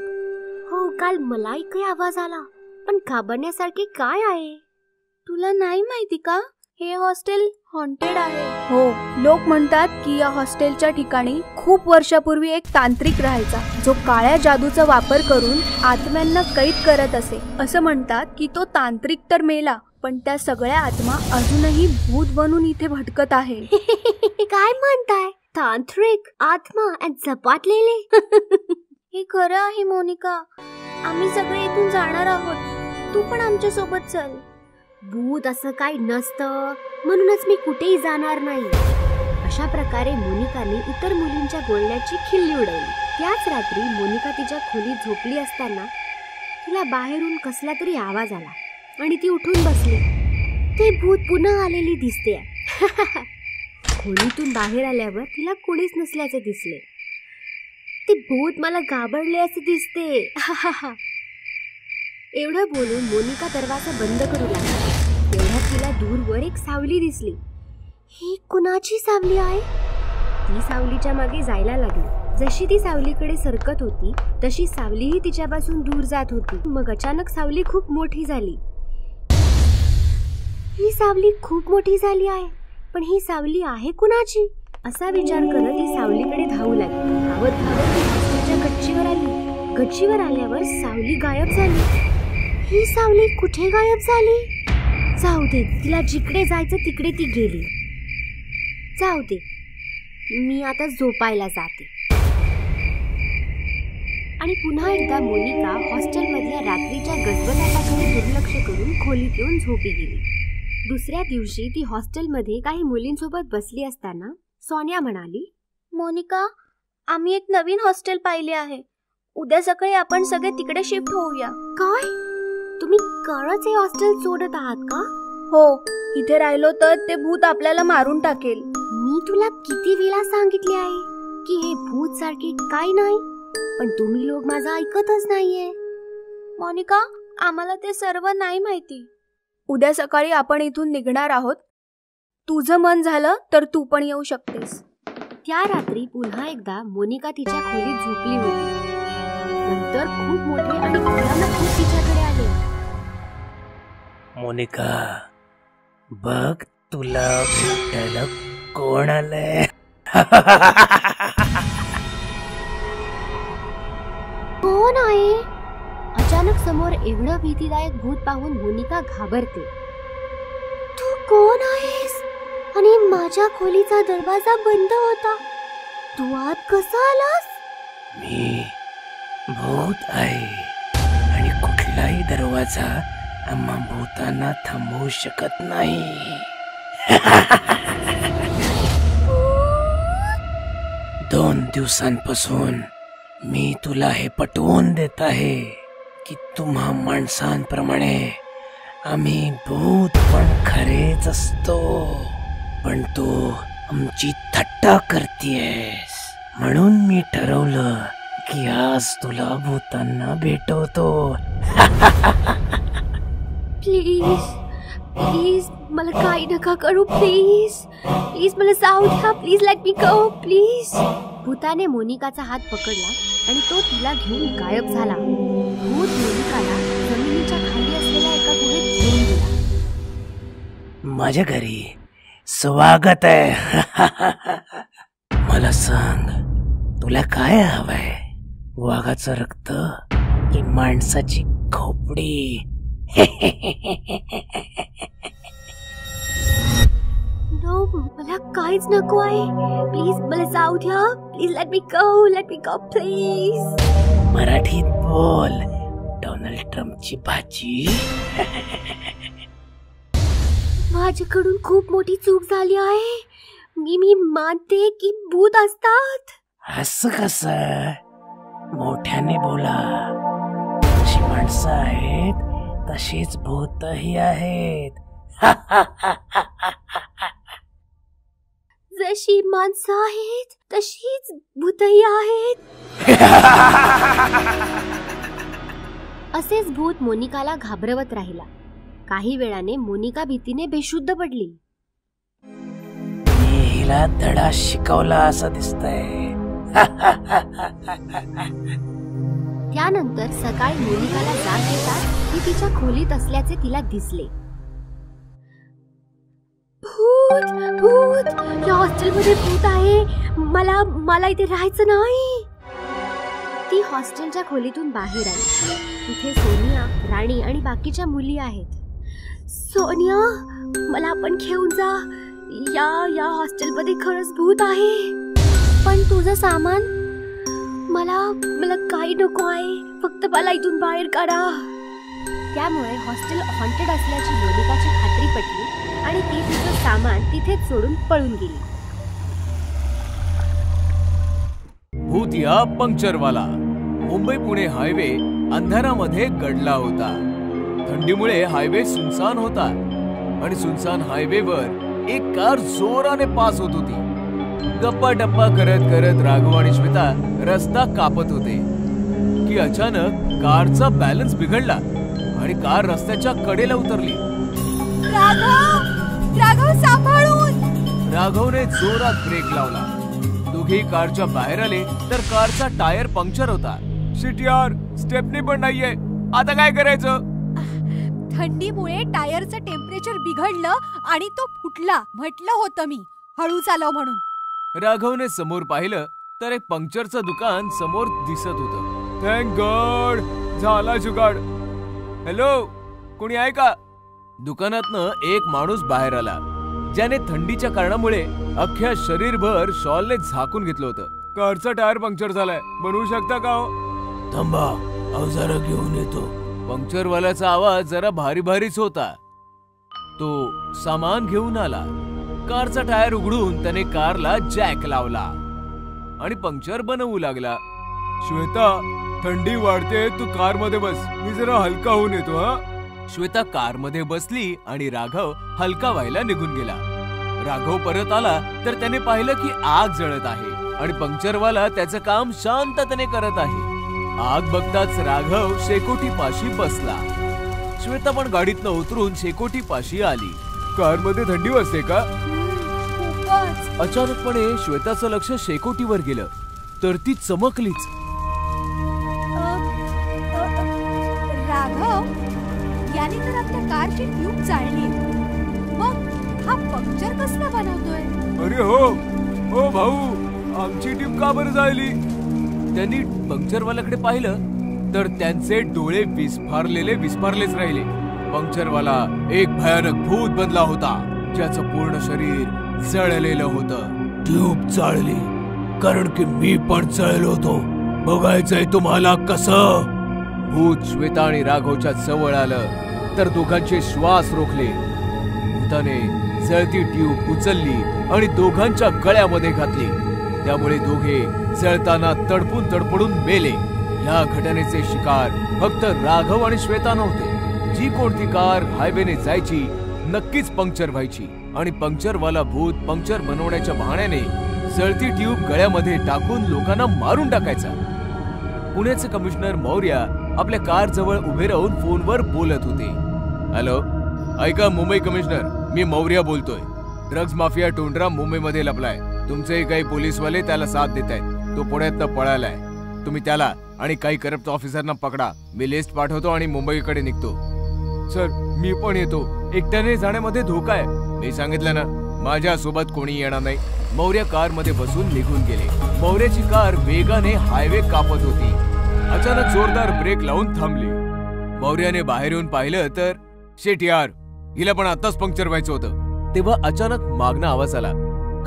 हो, काल मलाही काही आवाज आला, पण घाबरण्यासारखे काय आहे? तुला नाही माहिती का, हे हॉस्टेल हॉन्टेड आहे. हो, लोक म्हणतात की या हॉस्टेलच्या ठिकाणी खूप वर्षापूर्वी एक तांत्रिक राहायचा, जो काळ्या जादूचा वापर करून आत्म्यांना कैद करत असे. असं म्हणतात की तो तांत्रिक तर मेला, पण त्या सगळ्या आत्मा अजूनही भूत बनून इथे भटकत आहे. काय म्हणताय? तांत्रिक आत्मा आणि झपाटलेले? हे खरं आहे मोनिका. आम्ही सगळे इथून जाणार आहोत, तू पण आमच्या सोबत चल. भूत असं काही नसतं, म्हणूनच मी कुठेही जाणार नाही. अशा प्रकारे मोनिकाने इतर मुलींच्या बोलण्याची खिल्ली उडवली. त्याच रात्री मोनिका तिच्या खोलीत झोपली असताना तिला बाहेरून कसला तरी आवाज आला आणि ती उठून बसली. ते भूत पुन्हा आलेली दिसते. खोलीतून बाहेर आल्यावर तिला कोणीच नसल्याचे दिसले. ते भूत मला घाबरले असे दिसते. एवढं बोलून मोनिका दरवाजा बंद करू लागली. तेवढ्यात तिला दूरवर एक सावली दिसली. ही कुणाची सावली आहे? ती सावलीच्या मागे जायला लागली. जशी ती सावलीकडे सरकत होती तशी सावलीही तिच्यापासून दूर जात होती. मग अचानक सावली खूप मोठी झाली. ही सावली खूप मोठी झाली आहे, पण ही सावली आहे कुणाची? असा विचार करत ती सावलीकडे धावू लागली. धावत धावत ती हॉस्टेलच्या गच्चीवर आली. गच्चीवर आल्यावर सावली गायब झाली. ही सावली कुठे गायब झाली? जाऊ दे, तिला जिकडे जायचं तिकडे ती गेली. जाऊ दे, मी आता झोपायला जाते. आणि पुन्हा एकदा मोनिका हॉस्टेलमधल्या रात्रीच्या गजबजाटाकडे दुर्लक्ष करून खोलीत येऊन झोपी गेली. दुसऱ्या दिवशी ती हॉस्टेलमध्ये काही मुलींसोबत बसली असताना सोनिया म्हणाली, मोनिका, आम्ही एक नवीन हॉस्टेल पाहिले आहे. उद्या सकाळी आपण सगळे तिकडे शिफ्ट होऊया. काय? तुम्ही खरंच हे हॉस्टेल सोडत आहात का? हो, इथे राहिलो तर ते भूत आपल्याला मारून टाकेल. मी तुला किती वेळा सांगितले आहे की हे भूत सारखे काय नाही, पण तुम्ही लोक माझं ऐकतच नाहीये. मोनिका, आम्हाला ते सर्व नाही माहिती. उद्या सकाळी आपण इथून निघणार आहोत. तुझं मन झालं तर तू पण येऊ शकतेस. त्या रात्री पुन्हा एकदा मोनिका तिच्या खोलीत झोपली होती. नंतर खूप मोठे आणि भयानक भूत तिच्याकडे आले. मोनिका, बघ, तुला भेटायला कोण आलंय? कोण आहे? अचानक समोर एवढं भीतीदायक भूत पाहून मोनिका घाबरते. तू कोण आहेस? आणि माझ्या खोलीचा दरवाजा बंद होता, तू आत कसा आलास? मी भूत आहे आणि कुठलाही दरवाजा आम्हा भूतांना थांबवू शकत नाही. 2 दिवसांपासून मी तुला हे पटवून देत आहे की तुम्हा माणसांप्रमाणे आम्ही भूत पण खरेच असतो, पण तू आमची थट्टा करतेयस. म्हणून मी ठरवलं की आज तुला भूतांना भेटवतो. प्लीज प्लीज मला काही नका करू. प्लीज प्लीज मला जाऊ द्या. Please let me go. Please. भूताने मोनिकाचा हात पकडला आणि तो तिला घेऊन गायब झाला. भूत मोनिकाला जमिनीच्या खाली असलेल्या एका गुहेत घेऊन गेला. माझ्या घरी स्वागत आहे. मला सांग, तुला काय हवंय? वाघाचं रक्त की माणसाची खोपडी? नो, मला काहीच नको आहे. प्लीज मला जाऊ द्या. Please let me go please. मराठीत बोल. डोनाल्ड ट्रम्पची भाजी. माझ्याकडून खूप मोठी चूक झाली आहे. मी मानते की भूत असतात. असं कसं? मोठ्याने बोला. जशी माणसं आहेत तशीच भूतही आहेत. जशी माणसं आहेत तशीच भूतही आहेत. असेच भूत मोनिकाला घाबरवत राहिला. काही वेळाने मोनिका भीतीने बेशुद्ध पडली. मी हिला धडा शिकवला असं दिसतंय. त्यानंतर सकाळी मोनिकाला जाग येतात ती तिच्या खोलीत असल्याचे तिला दिसले. भूत भूत, या हॉस्टेलमध्ये भूत आहे. मला इथे राहायचं नाही. ती हॉस्टेलच्या खोलीतून बाहेर आली. तिथे सोनिया, राणी आणि बाकीच्या मुली आहेत. सोनिया, मला आपण घेऊन जा. या हॉस्टेलमध्ये खरंच भूत आहे. पण तुझं सामान? मला काही नको आहे. फक्त मला इथून बाहेर काढा. त्यामुळे हॉस्टेल हॉन्टेड असल्याची मोनिकाची खात्री पटली आणि ती तिचं सामान तिथेच सोडून पळून गेली. भूतिया पंक्चरवाला. मुंबई पुणे हायवे अंधारामध्ये गडला होता. थंडीमुळे हायवे सुनसान होता आणि सुनसान हायवेवर एक कार जोराने पास होत होती. गप्पा टप्पा करत करत राघव आणि श्वेता रस्ता कापत होते की अचानक कारचा बॅलन्स बिघडला आणि कार रस्त्याच्या कडेला उतरली. राघव सांभाळून. राघवने जोरात ब्रेक लावला. दोघे कारच्या बाहेर आले तर कारचा टायर पंक्चर होता. शिट यार, स्टेपनी पण नाहीये. आता काय करायचं? थंडीमुळे टायरचं टेम्परेचर बिघडलं आणि तो फुटला. म्हटलं होतं मी हळू चालव म्हणून. राघवने समोर पाहिलं तर एक पंक्चरचं दुकान समोर दिसत होतं. थँक गॉड, झाला जुगाड. हॅलो, कोणी आहे का? दुकानातनं एक माणूस बाहेर आला ज्याने थंडीच्या कारणामुळे अख्ख्या शरीरभर शॉलने झाकून घेतलं होतं. कारचा टायर पंक्चर झालाय, बनवू शकता का? थांबा, अवजारं घेऊन येतो. पंक्चरवाल्याचा आवाज जरा भारी भारीच होता. तो सामान घेऊन आला. कारचा टायर उघडून त्याने कारला जॅक लावला आणि पंक्चर बनवू लागला. श्वेता, थंडी वाढते, तू कार मध्ये बस. मी जरा हलका होऊन येतो. हा. श्वेता कार मध्ये बसली आणि राघव हलका व्हायला निघून गेला. राघव परत आला तर त्याने पाहिलं की आग जळत आहे आणि पंक्चरवाला त्याचं काम शांततेने करत आहे. आग बघताच राघव शेकोटी पाशी बसला. श्वेता पण गाडीतनं उतरून शेकोटी पाशी आली. कार मध्ये थंडी वाजते का? अचानकपणे श्वेताचं लक्ष शेकोटीवर गेलं तर ती चमकलीच. राघव, याने तर आपल्या कारची ट्यूब जाळली. मग हा पंक्चर कसला बनवतोय? अरे हो भाऊ, आमची ट्यूब का बरं जाळली? त्यांनी पंक्चरवाल्याकडे पाहिलं तर त्यांचे डोळे विस्फारलेच राहिले. पंक्चरवाला एक भयानक भूत बनला होता ज्याचं पूर्ण शरीर जळलेलं होतं. ट्यूब चाळली कारण की मी पण जळलो होतो. बघायचंय तुम्हाला कसं? भूत श्वेता आणि राघवच्या जवळ आलं तर दोघांचे श्वास रोखले. भूताने जळती ट्यूब उचलली आणि दोघांच्या गळ्यामध्ये घातली. त्यामुळे दोघे जळताना तडफडून मेले. या घटनेचे शिकार फक्त राघव आणि श्वेता नव्हते. जी कोणती कार हायवेने जायची नक्कीच पंक्चर व्हायची आणि पंक्चरवाला भूत पंक्चर बनवण्याच्या बहाण्याने जळती ट्यूब गळ्यामध्ये टाकून लोकांना मारून टाकायचा. पुण्याचे कमिशनर मौर्य आपल्या कार जवळ उभे राहून फोनवर बोलत होते. हॅलो, ऐका मुंबई कमिशनर, मी मौर्य बोलतोय. ड्रग्ज माफिया टोंडरा मुंबईमध्ये लपलाय. तुमचे काही पोलीसवाले त्याला साथ देत आहेत. तो पुण्यात पळालाय. तुम्ही त्याला आणि काही करप्ट ऑफिसरना पकडा. मी लिस्ट पाठवतो आणि मुंबईकडे निघतो. सर, मी पण येतो. एकट्याने जाण्यामध्ये धोका आहे. मी सांगितलं ना, माझ्या सोबत कोणी येणार नाही. मौर्य कार मध्ये बसून निघून गेले. मौर्याची कार वेगाने हायवे कापत होती. अचानक जोरदार ब्रेक लावून थांबली. मौर्याने बाहेर येऊन पाहिलं तर शेट यार, हिला पण आताच पंक्चर व्हायचं होतं. तेव्हा अचानक मागणं आवाज आला.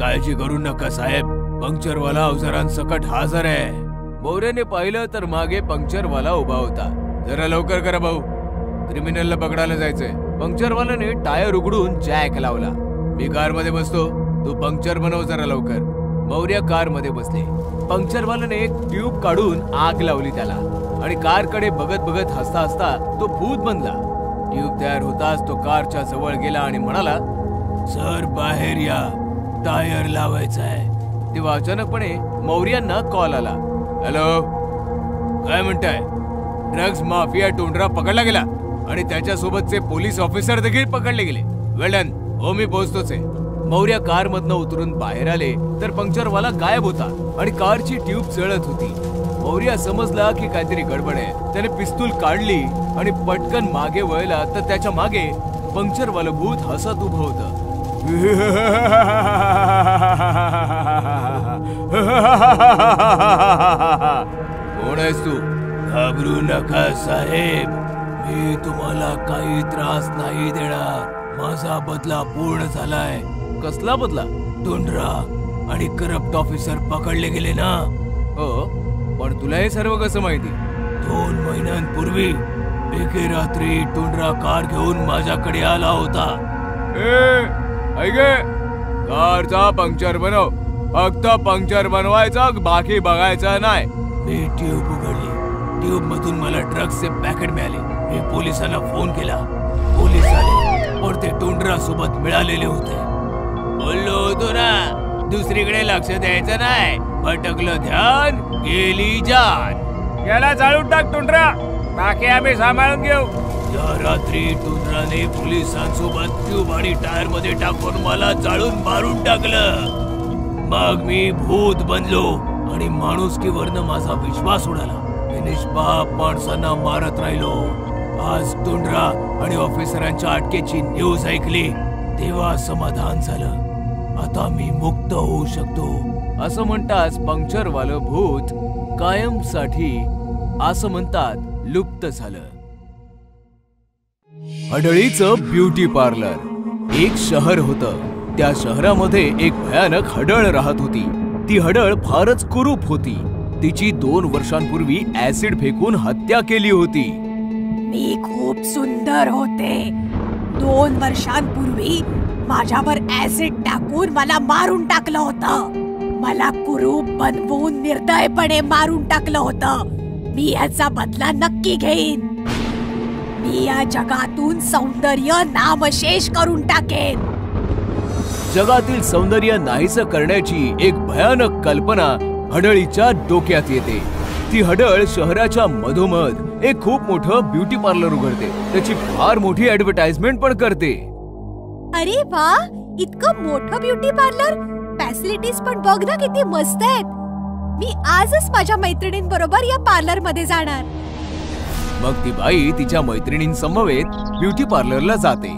काळजी करू नका साहेब, पंक्चरवाला अवजारांसकट हजर आहे. मौर्याने पाहिलं तर मागे पंक्चरवाला उभा होता. जरा लवकर करा भाऊ, क्रिमिनलला पकडायला जायचंय. पंक्चरवाल्याने टायर उघडून जॅक लावला. मी कार मध्ये बसतो, तू पंक्चर बनव जरा लवकर. मौर्य कार मध्ये बसले. पंक्चरवाल्याने एक ट्यूब काढून आग लावली त्याला आणि कारकडे बघत बघत हसता हसता तो भूत बनला. ट्यूब तयार होताच तो कारच्या जवळ गेला आणि म्हणाला, सर बाहेर या, टायर लावायचा आहे. तेव्हा अचानकपणे मौर्यांना कॉल आला. हॅलो, काय म्हणताय? ड्रग्ज माफिया टोंडरा पकडला गेला आणि त्याच्यासोबतचे पोलीस ऑफिसर देखील पकडले गेले. वेल डन. हो, मी पोहोचतोच आहे. मौर्य कार मधनं उतरून बाहेर आले तर पंक्चरवाला गायब होता आणि कारची ट्यूब जळत होती. मौर्य समजला की काहीतरी गडबड आहे. त्याने पिस्तूल काढली आणि पटकन मागे वळला तर त्याच्या मागे पंक्चरवालं भूत हसत उभं होतं. कोण आहेस तू? घाबरू नका साहेब, मी तुम्हाला काही त्रास नाही देणार. माझा बदला पूर्ण झालाय. कसला बदला? टोंडरा आणि करप्ट ऑफिसर पकडले गेले ना. हो, पण तुला हे सर्व कसं माहिती? 2 महिन्यांपूर्वी एके रात्री टोंडरा कार घेऊन माझ्याकडे आला होता. कारचा पंक्चर बनव, फक्त पंक्चर बनवायचा, बाकी बघायचं नाही. मी ट्यूब उघडली. ट्यूब मधून मला ड्रग्सचे पॅकेट मिळाले. मी पोलिसांना फोन केला. पोलीस आले पण ते टोंडरा सोबत मिळालेले होते. बोललो होतो ना, दुसरीकडे लक्ष द्यायचं नाही. भटकलं ध्यान, गेली जान. याला जाळून टाक टोंडरा, बाकी आम्ही सांभाळून घेऊ. या रात्री टोंडराने पोलिसांसोबत ट्यूब आणि टायर मध्ये टाकून मला जाळून मारून टाकलं. मग मी भूत बनलो आणि माणुसकीवरनं माझा विश्वास उडाला. मी निष्पाप माणसांना मारत राहिलो. आज टोंडरा आणि ऑफिसरांच्या अटकेची न्यूज ऐकली तेव्हा समाधान झालं. आता मी मुक्त होऊ शकतो. असं म्हणताच पंक्चरवालं भूत कायमसाठी असं म्हणतात लुप्त झालं. हडळीचं ब्युटी पार्लर. एक शहर होतं. त्या शहरामध्ये एक भयानक हडळ राहत होती. ती हडळ फारच कुरूप होती. तिची 2 वर्षांपूर्वी ऍसिड फेकून हत्या केली होती. मी खूप सुंदर होते. 2 वर्षांपूर्वी माझ्यावर ऍसिड टाकून मला मारून टाकलं होतं. मला कुरूप बनवून निर्दयपणे मारून टाकलं होतं. मी याचा बदला नक्की घेईन. मी या जगातून सौंदर्य नामशेष करून टाकेन. जगातील सौंदर्य नाहीसं करण्याची एक भयानक कल्पना हडळीच्या डोक्यात येते. ती हडळ शहराच्या मधोमध एक खूप मोठं ब्युटी पार्लर उघडते. त्याची फार मोठी ऍडव्हर्टाइजमेंट पण करते. अरे वा, इतकं मोठं ब्युटी पार्लर, फॅसिलिटीज पण बघ ना किती मस्त आहेत. मी आजच माझ्या मैत्रिणींबरोबर या पार्लर मध्ये जाणार. मग ती बाई तिच्या मैत्रिणींसमवेत ब्युटी पार्लरला जाते.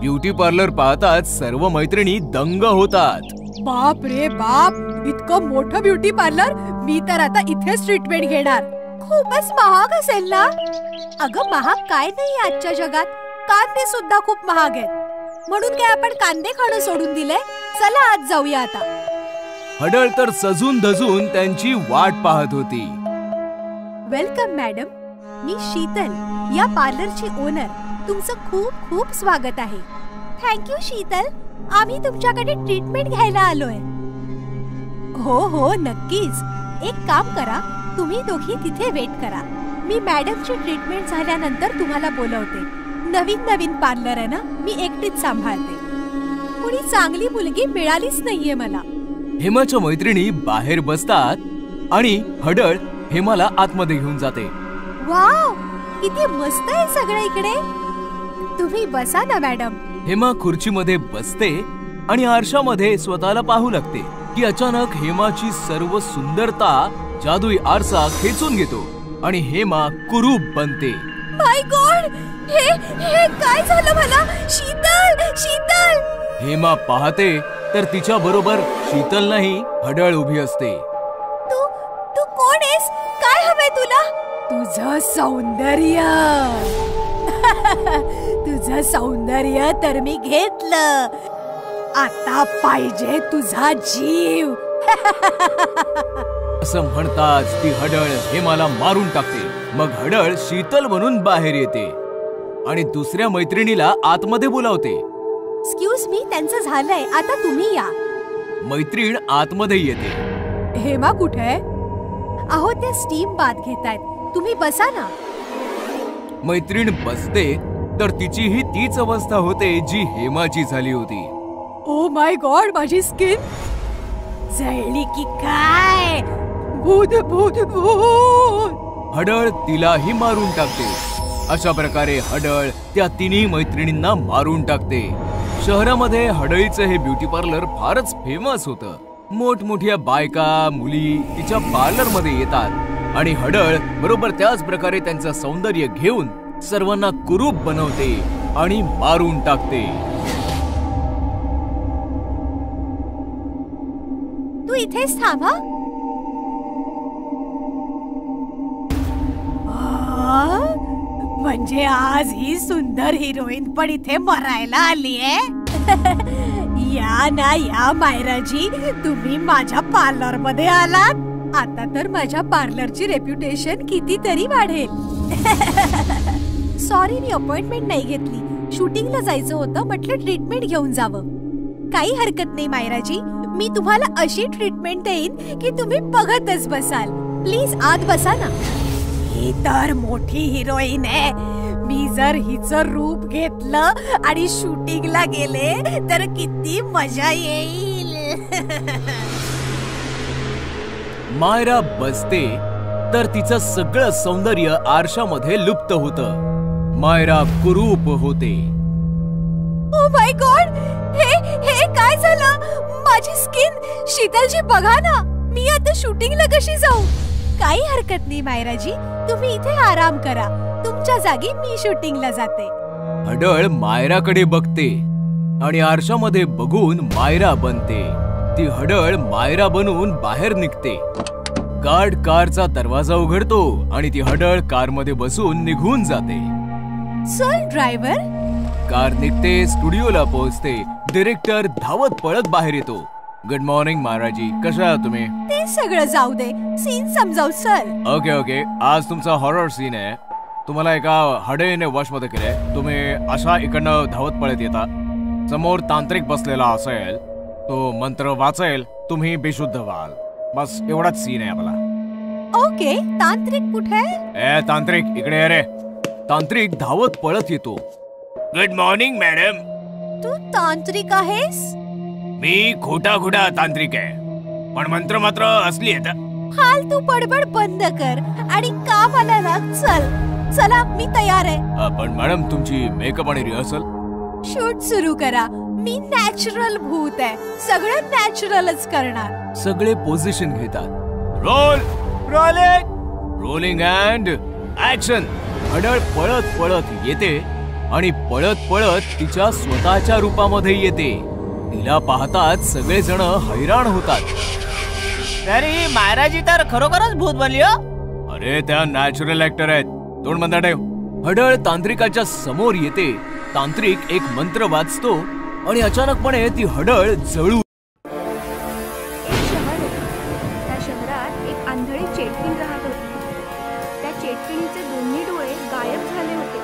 ब्युटी पार्लर पाहताच सर्व मैत्रिणी दंग होतात. बाप रे बाप, इतकं मोठं ब्युटी पार्लर, मी तर आता इथेच ट्रीटमेंट घेणार. खूपच महाग असेल ना? अगं महाग काय नाही आजच्या जगात. कांदे सुद्धा खूप महाग आहेत. म्हणून काय आपण कांदे खाणं सोडून दिले? चला आज जाऊया आता. हडळ तर सजून धजून त्यांची वाट पाहत होती. वेलकम मॅडम, मी शीतल, या पार्लरची ओनर. तुमचं खूप खूप स्वागत आहे. थँक्यू शीतल, आम्ही तुमच्याकडे ट्रीटमेंट घ्यायला आलोय. हो हो नक्कीच. एक काम करा, तुम्ही दोघी तिथे वेट करा. मी मॅडमची ट्रीटमेंट झाल्यानंतर तुम्हाला बोलवते. नवीन पार्लर आहे ना, मी एकटीच सांभाळते. कुणी चांगली मुलगी मिळालीच नाहीये मला. हेमाच्या मैत्रिणी बाहेर बसतात आणि हडळ हेमाला आतमध्ये घेऊन जाते. वाव, किती मस्त आहे सगळं इकडे. तुम्ही बसा ना मॅडम. हेमा खुर्चीमध्ये बसते आणि आरशामध्ये स्वतःला पाहू लागते. की अचानक हेमाची सर्व सुंदरता जादुई आरसा खेचून घेतो आणि हेमा कुरूप बनते. माय गॉड, हे काय झालं मला? शीतल, शीतल! हेमा पाहते तर तिच्या बरोबर शीतल नाही, हडळ उभी असते. तू कोण आहेस? काय हवंय तुला? तुझं सौंदर्य. तुझं सौंदर्य तर मी घेतलं, आता पाहिजे तुझा जीव. असं म्हणताच ती हडळ हेमाला मारून टाकते. मग हडळ शीतल म्हणून बाहेर येते आणि दुसऱ्या मैत्रिणीला आतमध्ये बोलावते. एक्सक्यूज मी, त्यांचं झालंय, आता तुम्ही या. मैत्रीण आतमध्ये येते. हेमा कुठे? अहो, त्या स्टीम बाथ घेतायत, तुम्ही बसा ना. मैत्रीण बसते तर तिचीही तीच अवस्था होते जी हेमाची झाली होती. ओ माय गॉड, माझी स्किन जळली की काय? भूत भूत भूत! हडळ तिलाही मारून टाकते. अशा प्रकारे हडळ त्या तिन्ही मैत्रिणींना मारून टाकते. शहरामध्ये हडळीचं हे ब्युटी पार्लर फारच फेमस होतं. मोठमोठ्या बायका मुली तिच्या पार्लर मध्ये येतात आणि हडळ बरोबर त्याच प्रकारे त्यांचं सौंदर्य घेऊन सर्वांना कुरूप बनवते आणि मारून टाकते. तू इथेच थांबा. म्हणजे आज ही सुंदर हिरोईन पण इथे मरायला आलीये. या ना या मायराजी, तुम्ही माझ्या पार्लर मध्ये आलात. आता तर माझ्या पार्लरची रेप्युटेशन कितीतरी वाढेल. सॉरी, मी अपॉइंटमेंट नाही घेतली. शूटिंगला जायचं होतं, म्हटलं ट्रीटमेंट घेऊन जावं. काही हरकत नाही मायराजी, मी तुम्हाला अशी ट्रीटमेंट देईन की तुम्ही बघतच बसाल. प्लीज आत बसा ना. ही तर मोठी हिरोईन आहे. मी जर हिचं रूप घेतलं आणि शूटिंगला गेले तर किती मजा येईल. मायरा बसते तर तिचं सगळं सौंदर्य आरशामध्ये लुप्त होतं. मायरा कुरूप होते. ओ माय गॉड, हे काय झालं? माझी स्किन. शीतलजी बघा ना, मी आता शूटिंगला कशी जाऊ? काही हरकत नाही मायराजी, तुम्ही इथे आराम करा. तुमच्या जागी मी शूटिंगला जाते. हडळ मायराकडे बघते आणि आरशामध्ये बघून मायरा बनते. ती हडळ मायरा बनून बाहेर निघते. गार्ड कारचा दरवाजा उघडतो आणि ती हडळ कारमध्ये बसून निघून जाते. चल ड्रायव्हर. कार निघते, स्टुडिओला पोहोचते. डिरेक्टर धावत पळत बाहेर येतो. गुड मॉर्निंग महाराजी, कशा आहात तुम्ही? ते सगळं जाऊ दे, सीन समजाव. चल. ओके, आज तुमचा हॉरर सीन आहे. तुम्हाला एका हडळीने वश मध्ये केलंय. तुम्ही अशा इकडनं धावत पळत येता. समोर तांत्रिक बसलेला असेल, तो मंत्र वाचेल, तुम्ही बेशुद्ध व्हाल. बस एवढाच सीन आहे आपला. ओके, तांत्रिक कुठे? ए तांत्रिक, इकडे ये रे. तांत्रिक धावत पळत येतो. Good morning madam. तू तांत्रिक आहेस? मी खोटा तांत्रिक आहे, पण मंत्र मात्र असली येत. फालतू बडबड बंद कर आणि कामाला लाग. चला, मी तयार आहे. पण मॅडम, तुमची मेकअप आणि रिहर्सल? शूट सुरू करा. मी नॅचरल भूत आहे, सगळं नॅचरलच करणार. सगळे पोझिशन घेतात. Rolling and action. हडळ पळत पळत येते आणि पळत पळत तिच्या स्वतःच्या रूपामध्ये येते. तिला पाहताच सगळेजण हैराण होतात. अरे मायराजी तर खरोखरच भूत बनली. अरे त्या नॅचरल ऍक्टर आहेत. तोंड बंद ठेव. हडळ तांत्रिकाच्या समोर येते. तांत्रिक एक मंत्र वाचतो आणि अचानकपणे ती हडळ जळू. त्या शहरात एक आंधळी चेटकीण राहत होती. त्या चेटकिणीचे दोन्ही डोळे गायब झाले होते.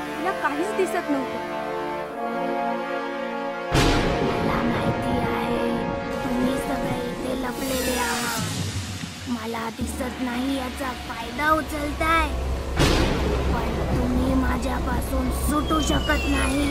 तिला काहीच दिसत नव्हतं. मला माहिती आहे तुम्ही सगळे इथे लपलेले आहात. मला दिसत नाही याचा फायदा उचलताय, पण तुम्ही माझ्यापासून सुटू शकत नाही.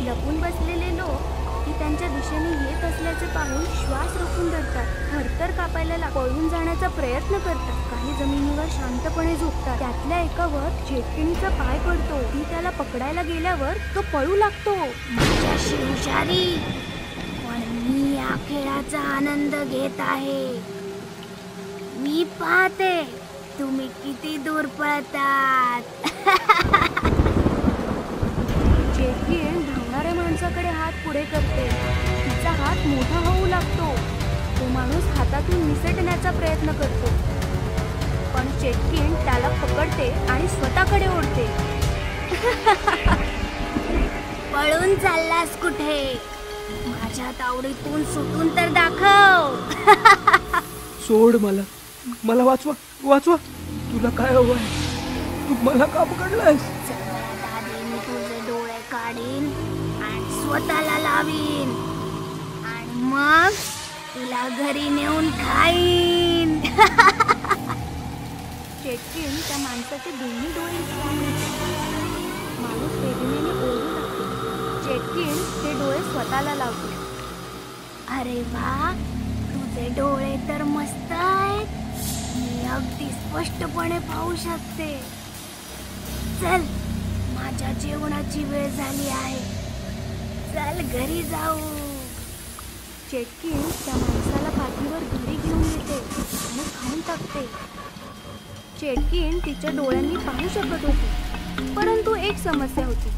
लपून बसलेले लोक ती त्यांच्या दिशेने येत असल्याचे पाहून श्वास रोखून धरतात. थरथर कापायला पळून जाण्याचा प्रयत्न करतात. काही जमिनीवर शांतपणे झोपतात. त्यातल्या एकावर चेटकिणीचा पाय पडतो. ती त्याला पकडायला गेल्यावर तो पळू लागतो. माझ्याशी हुशारी, पण मी या खेळाचा आनंद घेत आहे. मी पाहते तुम्ही किती दूर पळतात. चेटकीण धावणाऱ्या माणसाकडे हात पुढे करते. तिचा हात मोठा होऊ लागतो. तो माणूस हातातून निसटण्याचा प्रयत्न करतो, पण चेटकीण त्याला पकडते आणि स्वतःकडे ओढते. पळून चाललास कुठे? माझ्या तावडीतून सुटून तर दाखव. सोड मला, मला वाचवा, वाचवा. तुला काय हवंय? तू मला का पकडलायस? सगळ्यात आधी मी तुझे डोळे काढीन आणि स्वतःला लावीन आणि मग तुला घरी नेऊन खाईन. चेटकीण त्या माणसाचे दोन्ही डोळे उचलून घेते. माणूस वेदनेने ओरडू लागतो. चेटकीण ते डोळे स्वतःला लावते. अरे वा, तुझे डोळे तर मस्त आहेत. मी अगदी स्पष्टपणे पाहू शकते. चल, माझ्या जेवणाची वेळ झाली आहे. चल घरी जाऊ. चेटकीण त्या माणसाला पाठीवर घरी घेऊन येते आणि खाऊन टाकते. चेटकीण तिच्या डोळ्यांनी पाहू शकत होती, परंतु एक समस्या होती.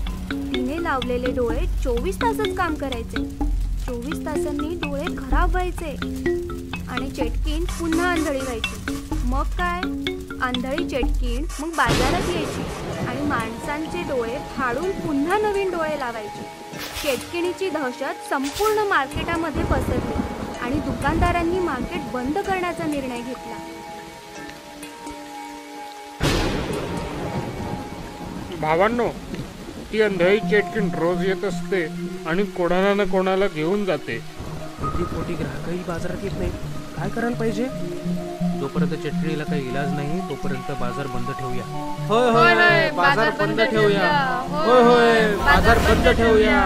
तिने लावलेले डोळे 24 तासच काम करायचे. 24 तासांनी डोळे खराब व्हायचे आणि चेटकीण पुन्हा आंधळी व्हायची. मग काय, आंधळी चेटकीण मग बाजारात यायची आणि माणसांचे डोळे फाडून पुन्हा नवीन डोळे लावायचे. चेटकिणीची दहशत संपूर्ण मार्केटामध्ये पसरली आणि दुकानदारांनी मार्केट बंद करण्याचा निर्णय घेतला. भावांनो, ती अंधळी चेटकीण रोज येत असते आणि कोणाला ना कोणाला घेऊन जाते. किती कोटी ग्राहकही बाजारात येत नाही. काय करायला पाहिजे? जोपर्यंत चटणीला काही इलाज नाही तोपर्यंत बाजार बंद ठेवूया. होय होय, बाजार बंद ठेवूया. होय होय, बाजार बंद ठेवूया.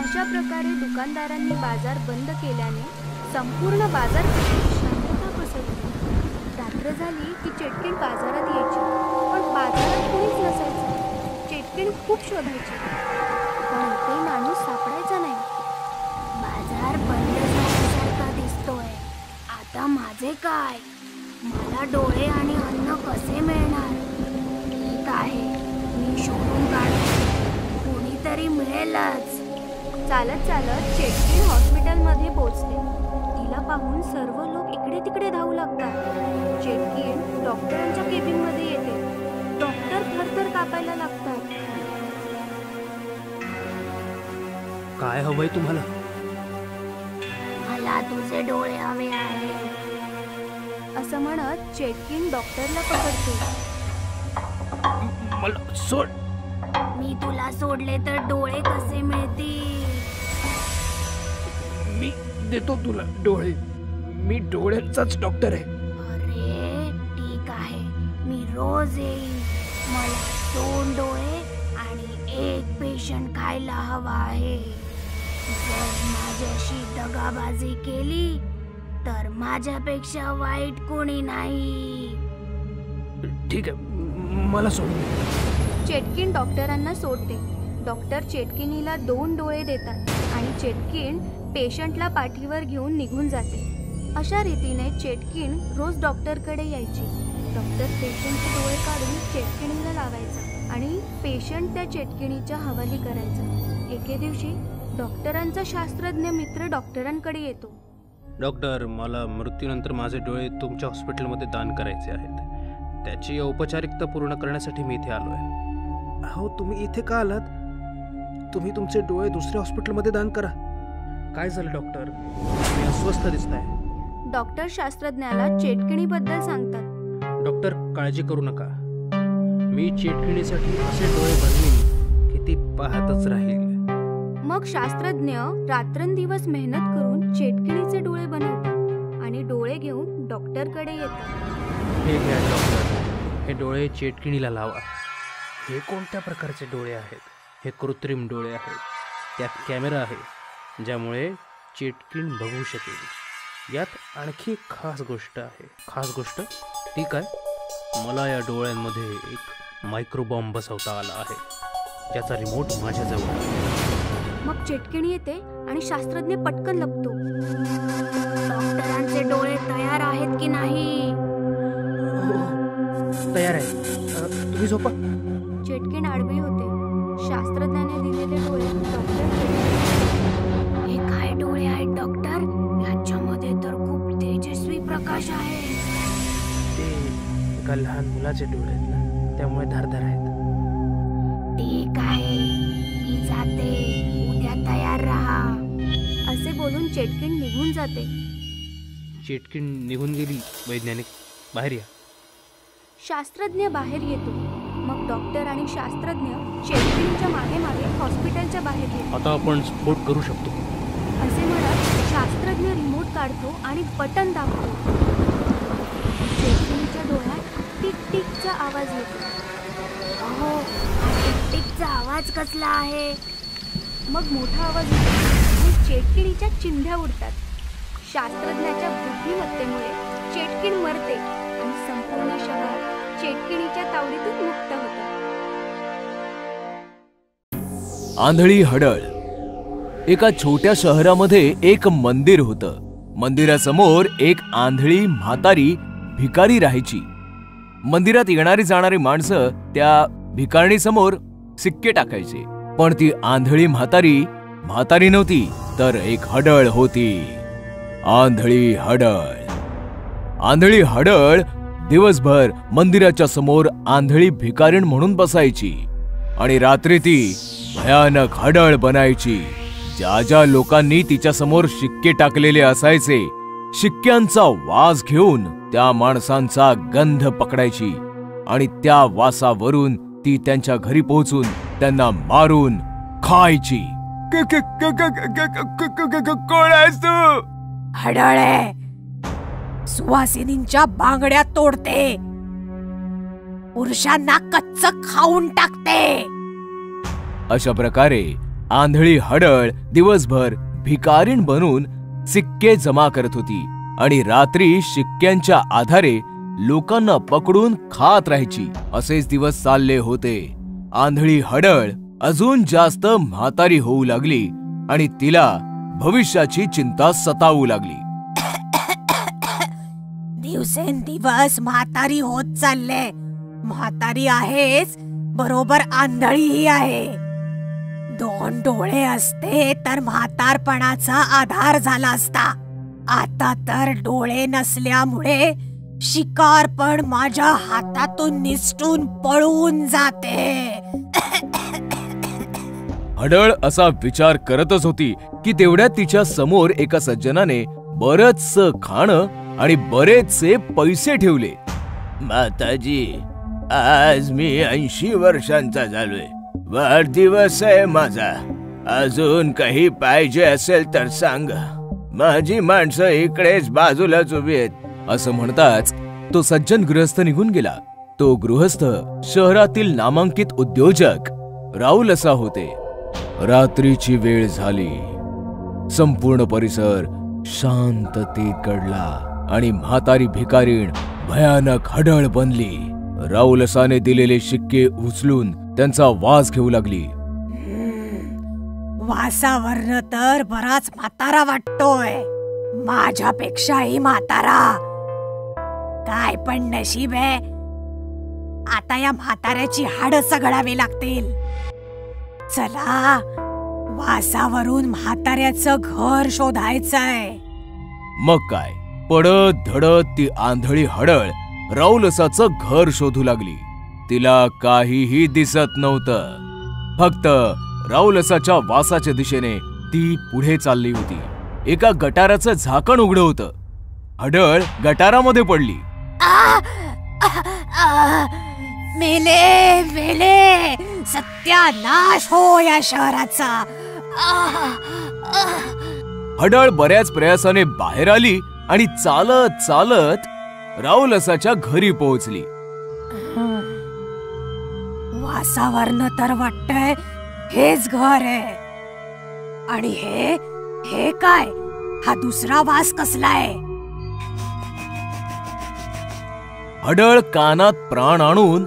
अशा प्रकारे दुकानदारांनी बाजार बंद केल्याने संपूर्ण बाजारपेठेत शांतता पसरली. रात्र झाली की चेटकीण बाजारात यायची, पण बाजारात कोणीच नसायचं. चेटकीण खूप शोधायची, पण ते माणूस सापडायचा नाही. बाजार बंद झाल्यासारखा दिसतोय. आता माझे काय? मला डोळे आणि अन्न कसे मिळणार? ठीक आहे, मी शोधून काढतो. कोणीतरी मिळेलच. चालत चालत चेटकीण हॉस्पिटलमध्ये पोहोचले. तिला पाहून सर्व लोक इकडे तिकडे धावू लागतात. चेटकीण डॉक्टरांच्या केबिनमध्ये येते. डॉक्टर थरथर कापायला लागतात. काय हवंय तुम्हाला? मला तुझे डोळे हवे आहे. असं म्हणत चेटकीण डॉक्टरला पकडते. मला सोड. मी तुला सोडले तर डोळे कसे मिळतील? मी देतो तुला डोळे. मी डोळ्यांचाच डॉक्टर आहे. अरे ठीक आहे, मी रोज येईन. मला 2 डोळे आणि 1 पेशंट खायला हवा आहे. जर माझ्याशी दगाबाजी केली तर माझ्यापेक्षा वाईट कोणी नाही. ठीक आहे, मला सोडून. चेटकीण डॉक्टरांना सोडते. डॉक्टर चेटकिणीला 2 डोळे देतात आणि चेटकीण पेशंटला पाठीवर घेऊन निघून जाते. अशा रीतीने चेटकीण रोज डॉक्टरकडे यायची. डॉक्टर पेशंटचे डोळे काढून चेटकिणीला लावायचा आणि पेशंट त्या चेटकिणीच्या हवाली करायचा. एके दिवशी डॉक्टरांचा शास्त्रज्ञ मित्र डॉक्टरांकडे येतो. डॉक्टर, मला मृत्यूनंतर माझे डोळे तुमच्या हॉस्पिटलमध्ये दान करायचे आहेत. त्याची औपचारिकता पूर्ण करण्यासाठी मी इथे आलोय. हो, तुम्ही इथे का आलात? तुम्ही तुमचे डोळे दुसऱ्या हॉस्पिटलमध्ये दान करा. काय झालं डॉक्टर? मी अस्वस्थ दिसताय. डॉक्टर शास्त्रज्ञाला चेटकिणीबद्दल सांगतात. डॉक्टर, काळजी करू नका. मी चेटकिणीसाठी असे डोळे बनवीन की ती पाहतच राहील. मग शास्त्रज्ञ रात्रंदिवस मेहनत करून चेटकिणीचे डोळे बनवतात आणि डोळे घेऊन डॉक्टरकडे येतात. हे घ्या डॉक्टर, हे डोळे चेटकिणीला लावा. हे कोणत्या प्रकारचे डोळे आहेत? हे कृत्रिम डोळे आहेत. त्यात कॅमेरा आहे ज्यामुळे चेटकीण बघू शकेल. यात आणखी एक खास गोष्ट आहे. खास गोष्ट? ठीक आहे, मला या डोळ्यांमध्ये एक मायक्रोबॉम्ब बसवता आला आहे, ज्याचा रिमोट माझ्याजवळ आहे. मग चेटकिणी येते आणि शास्त्रज्ञ पटकन लपतो. तुम्ही झोपा. चेटकीण आडवी होते. शास्त्रज्ञाने दिलेले डोळे डॉक्टर हे काय डोळे आहेत डॉक्टर? याच्यामध्ये तर खूप तेजस्वी प्रकाश आहे. ते एका लहान मुलाचे डोळे आहेत ना, त्यामुळे धारदार आहेत. ठीक आहे, मी जाते. उद्या तयार राहा. असे बोलून चेटकीण निघून जाते. चेटकीण निघून गेली. वैज्ञानिक बाहेर या. शास्त्रज्ञ बाहेर येतो. मग डॉक्टर आणि शास्त्रज्ञ चेटकीणच्या मागे मागे हॉस्पिटलच्या बाहेर येतो. आता आपण स्फोट करू शकतो असे म्हणत शास्त्रज्ञ रिमोट काढतो आणि बटन दाबतो. चेटकीणच्या डोळ्यात टिक टिकचा आवाज येतो. अहो, हा टिक टिकचा आवाज कसला आहे? मग मोठा आवाज येतो आणि चेटकीणीच्या चिंध्या उडतात. शास्त्रज्ञाच्या बुद्धिमत्तेमुळे चेटकीण मरते आणि संपूर्ण शहर चेटकीणीच्या तावडीतून मुक्त होतं. आंधळी हडळ. एका छोट्या शहरामध्ये एक मंदिर होतं. मंदिरासमोर एक आंधळी म्हातारी भिकारी राहायची. मंदिरात येणारी जाणारी माणसं त्या भिकारणीसमोर सिक्के टाकायचे. पण ती आंधळी म्हातारी नव्हती, तर एक हडळ होती. आंधळी हडळ दिवसभर मंदिराच्या समोर आंधळी भिकारीण म्हणून बसायची आणि रात्री ती भयानक हडळ बनायची. ज्या ज्या लोकांनी तिच्या समोर शिक्के टाकलेले असायचे, शिक्क्यांचा वास घेऊन त्या माणसांचा गंध पकडायची आणि त्या वासावरून ती त्यांच्या घरी पोहोचून त्यांना मारून खायची. कोण आहेस तू? हडळे. सुवासिनींच्या बांगड्या तोडते, पुरुषांना कच्च खाऊन टाकते. अशा प्रकारे आंधळी हडळ दिवसभर भिकारीण बनून सिक्के जमा करत होती आणि रात्री शिक्क्यांच्या आधारे लोकांना पकडून खात राहायची. असेच दिवस चालले होते. आंधळी हडळ अजून जास्त म्हातारी होऊ लागली आणि तिला भविष्याची चिंता सतावू लागली. दिवसेंदिवस म्हातारी होत चालले. म्हातारी आहेच, बरोबर आंधळीही आहे. 2 डोळे असते तर म्हातारपणाचा आधार झाला असता. आता तर डोळे नसल्यामुळे शिकार पण माझ्या हातातून निसटून पळून जाते. हडळ असा विचार करतच होती की तेवढ्यात तिच्या समोर एका सज्जनाने बरंचसं खाणं आणि बरेचसे पैसे ठेवले. माताजी, आज मी 80 वर्षांचा झालोय. वाढदिवस आहे माझा. अजून काही पाहिजे असेल तर सांगा. माझी माणसं इकडेच बाजूलाच उभी आहेत. असं म्हणताच तो सज्जन गृहस्थ निघून गेला. तो गृहस्थ शहरातील नामांकित उद्योजक राहुल असा होते. रात्रीची वेळ झाली. संपूर्ण परिसर शांततेत गडला आणि म्हातारी भिकारीण भयानक हडळ बनली. राहुलसाने दिलेले शिक्के उचलून त्यांचा वास घेऊ लागली. वासावरनं तर बराच म्हातारा वाटतोय. माझ्यापेक्षाही म्हातारा. काय पण नशीब आहे. आता या म्हाताऱ्याची हाडं सगळावी लागतील. चला, वासावरून म्हाताऱ्याचं घर शोधायचंय. मग काय, पडत धडत ती आंधळी हडळ राहुलसाचं घर शोधू लागली. तिला काहीही दिसत नव्हतं. फक्त राहुलसाच्या वासाच्या दिशेने ती पुढे चालली होती. एका गटाराचं झाकण उघडं होतं. हडळ गटारामध्ये पडली. मेले मेले, सत्यानाश हो या शहराचा. हडळ बऱ्याच प्रयासाने बाहेर आली आणि चालत चालत राहुलसाच्या घरी पोहोचली. वासावरनं तर वाटतंय हेच घर आहे. आणि हे काय? हा दुसरा वास कसलाय? हडळ कानात प्राण आणून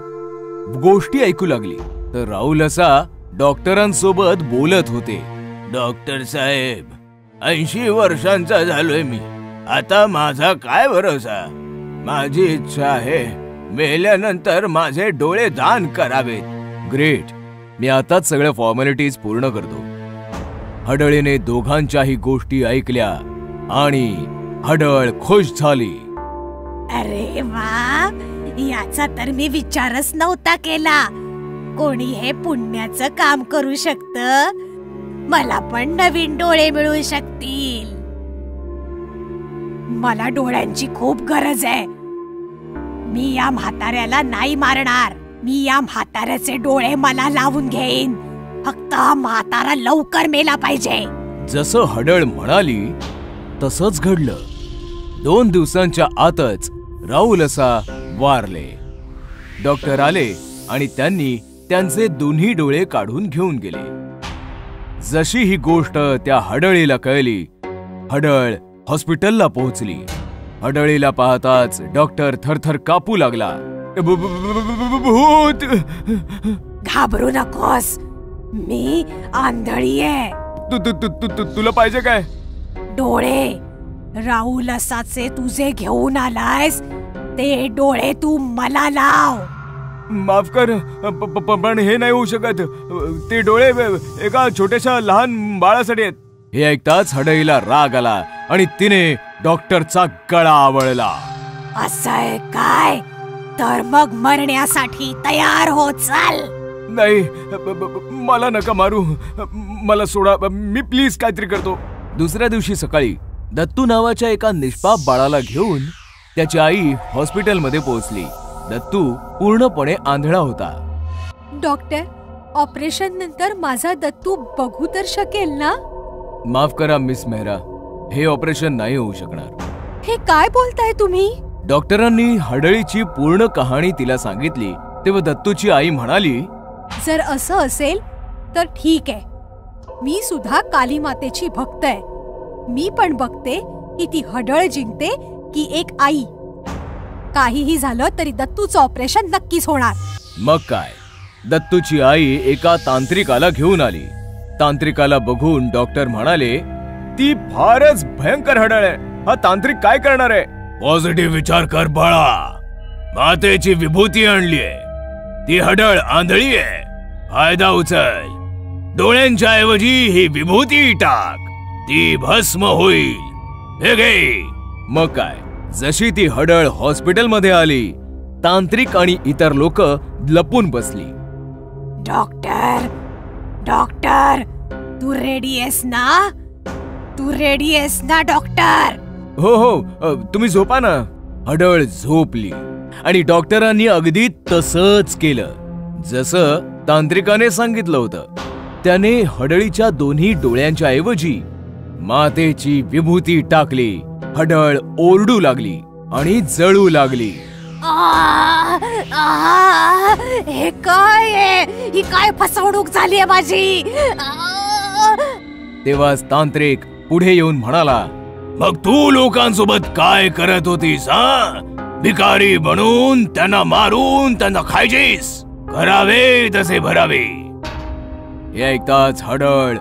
गोष्टी ऐकू लागली तर राहुलसा डॉक्टरांसोबत बोलत होते. डॉक्टर साहेब, 80 वर्षांचा झालोय मी. आता माझा काय भरोसा. माझी इच्छा आहे मेल्यानंतर माझे डोळे दान करावेत. ग्रेट. मी आताच सगळ्या फॉर्मॅलिटीज पूर्ण करतो. हडळीने दोघांच्याही गोष्टी ऐकल्या आणि हडळ खुश झाली. अरे वा, याचा तर मी विचारच नव्हता केला. कोणी हे पुण्याचं काम करू शकतं. मला पण नवीन डोळे मिळू शकतील. मला डोळ्यांची खूप गरज आहे. मी या म्हाताऱ्याला नाही मारणार. मी या म्हाताऱ्याचे डोळे मला लावून घेईन. फक्त हा म्हातारा लवकर मेला पाहिजे. जसं हडळ म्हणाली तसंच घडलं. 2 दिवसांच्या आतच राहुल असा वारले. डॉक्टर आले आणि त्यांनी त्यांचे दोन्ही डोळे काढून घेऊन गेले. जशी ही गोष्ट त्या हडळीला कळली, हडळ हॉस्पिटलला पोहोचली. हडळीला पाहताच डॉक्टर थरथर कापू लागला. भूत! घाबरू नकोस, मी आंधळी आहे. तुला पाहिजे काय? डोळे. राहुल असाचे तुझे घेऊन आलायस, ते डोळे तू मला लाव. माफ कर, पण हे नाही होऊ शकत. ते डोळे एका छोट्याशा लहान बाळासाठी आहेत. हे ऐकताच हडळीला राग आला आणि तिने डॉक्टरचा गळा आवळला. असं आहे काय? तर मग मरण्यासाठी तयार हो, चाल. नाही, मला नका मारू. मला सोडा, मी प्लीज काहीतरी करतो. दुसऱ्या दिवशी सकाळी दत्तू नावाच्या एका निष्पाप बाळाला घेऊन त्याची आई हॉस्पिटलमध्ये पोहोचली. दत्तू पूर्णपणे आंधळा होता. डॉक्टर, ऑपरेशन नंतर माझा दत्तू बघू तर शकेल ना? माफ करा मिस मेहरा, हे ऑपरेशन नाही होऊ शकणार. हे काय बोलताय तुम्ही? डॉक्टरांनी हडळीची पूर्ण कहाणी तिला सांगितली तेव्हा दत्तूची आई म्हणाली, जर असं असेल तर ठीक आहे. मी सुद्धा काली मातेची भक्त आहे. मी पण बघते की ती हडळ जिंकते की एक आई. काहीही झालं तरी दत्तूचं ऑपरेशन नक्कीच होणार. मग काय, दत्तूची आई एका तांत्रिकाला घेऊन आली. तांत्रिकाला बघून डॉक्टर म्हणाले, ती फारच भयंकर हडळ आहे. हा तांत्रिक काय करणार आहे? पॉझिटिव्ह विचार कर बाळा. मातेची विभूती आणलीये. ती हडळ आंधळी आहे. फायदा उचल. डोळ्यांच्या ऐवजी ही विभूती टाक. ती भस्म होईल. हे घे. मग काय, जशी ती हडळ हॉस्पिटलमध्ये आली, तांत्रिक आणि इतर लोक लपून बसली. डॉक्टर, डॉक्टर, तू रेडी आहेस ना? तू रेडी आहेस ना डॉक्टर? हो हो, तुम्ही झोपा ना. हडळ झोपली आणि डॉक्टरांनी अगदी तसंच केलं जसं तांत्रिकाने सांगितलं होतं. त्याने हडळीच्या दोन्ही डोळ्यांच्या ऐवजी मातेची विभूती टाकली. हडळ ओरडू लागली आणि जळू लागली. हे काय आहे? ही काय फसवणूक झाली आहे माझी? तेव्हाच तांत्रिक पुढे येऊन म्हणाला, मग तू लोकांसोबत काय करत होतीस? भिकारी बनून त्यांना मारून त्यांना खायचीस? करावे तसे भरावे. हे ऐकताच हडळ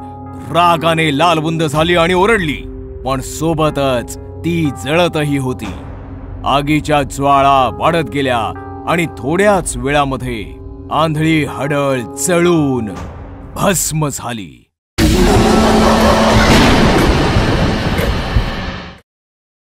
रागाने लालबुंद झाली आणि ओरडली, पण सोबतच ती जळतही होती. आगीच्या ज्वाळा वाढत गेल्या आणि थोड्याच वेळामध्ये आंधळी हडळ जळून भस्म झाली.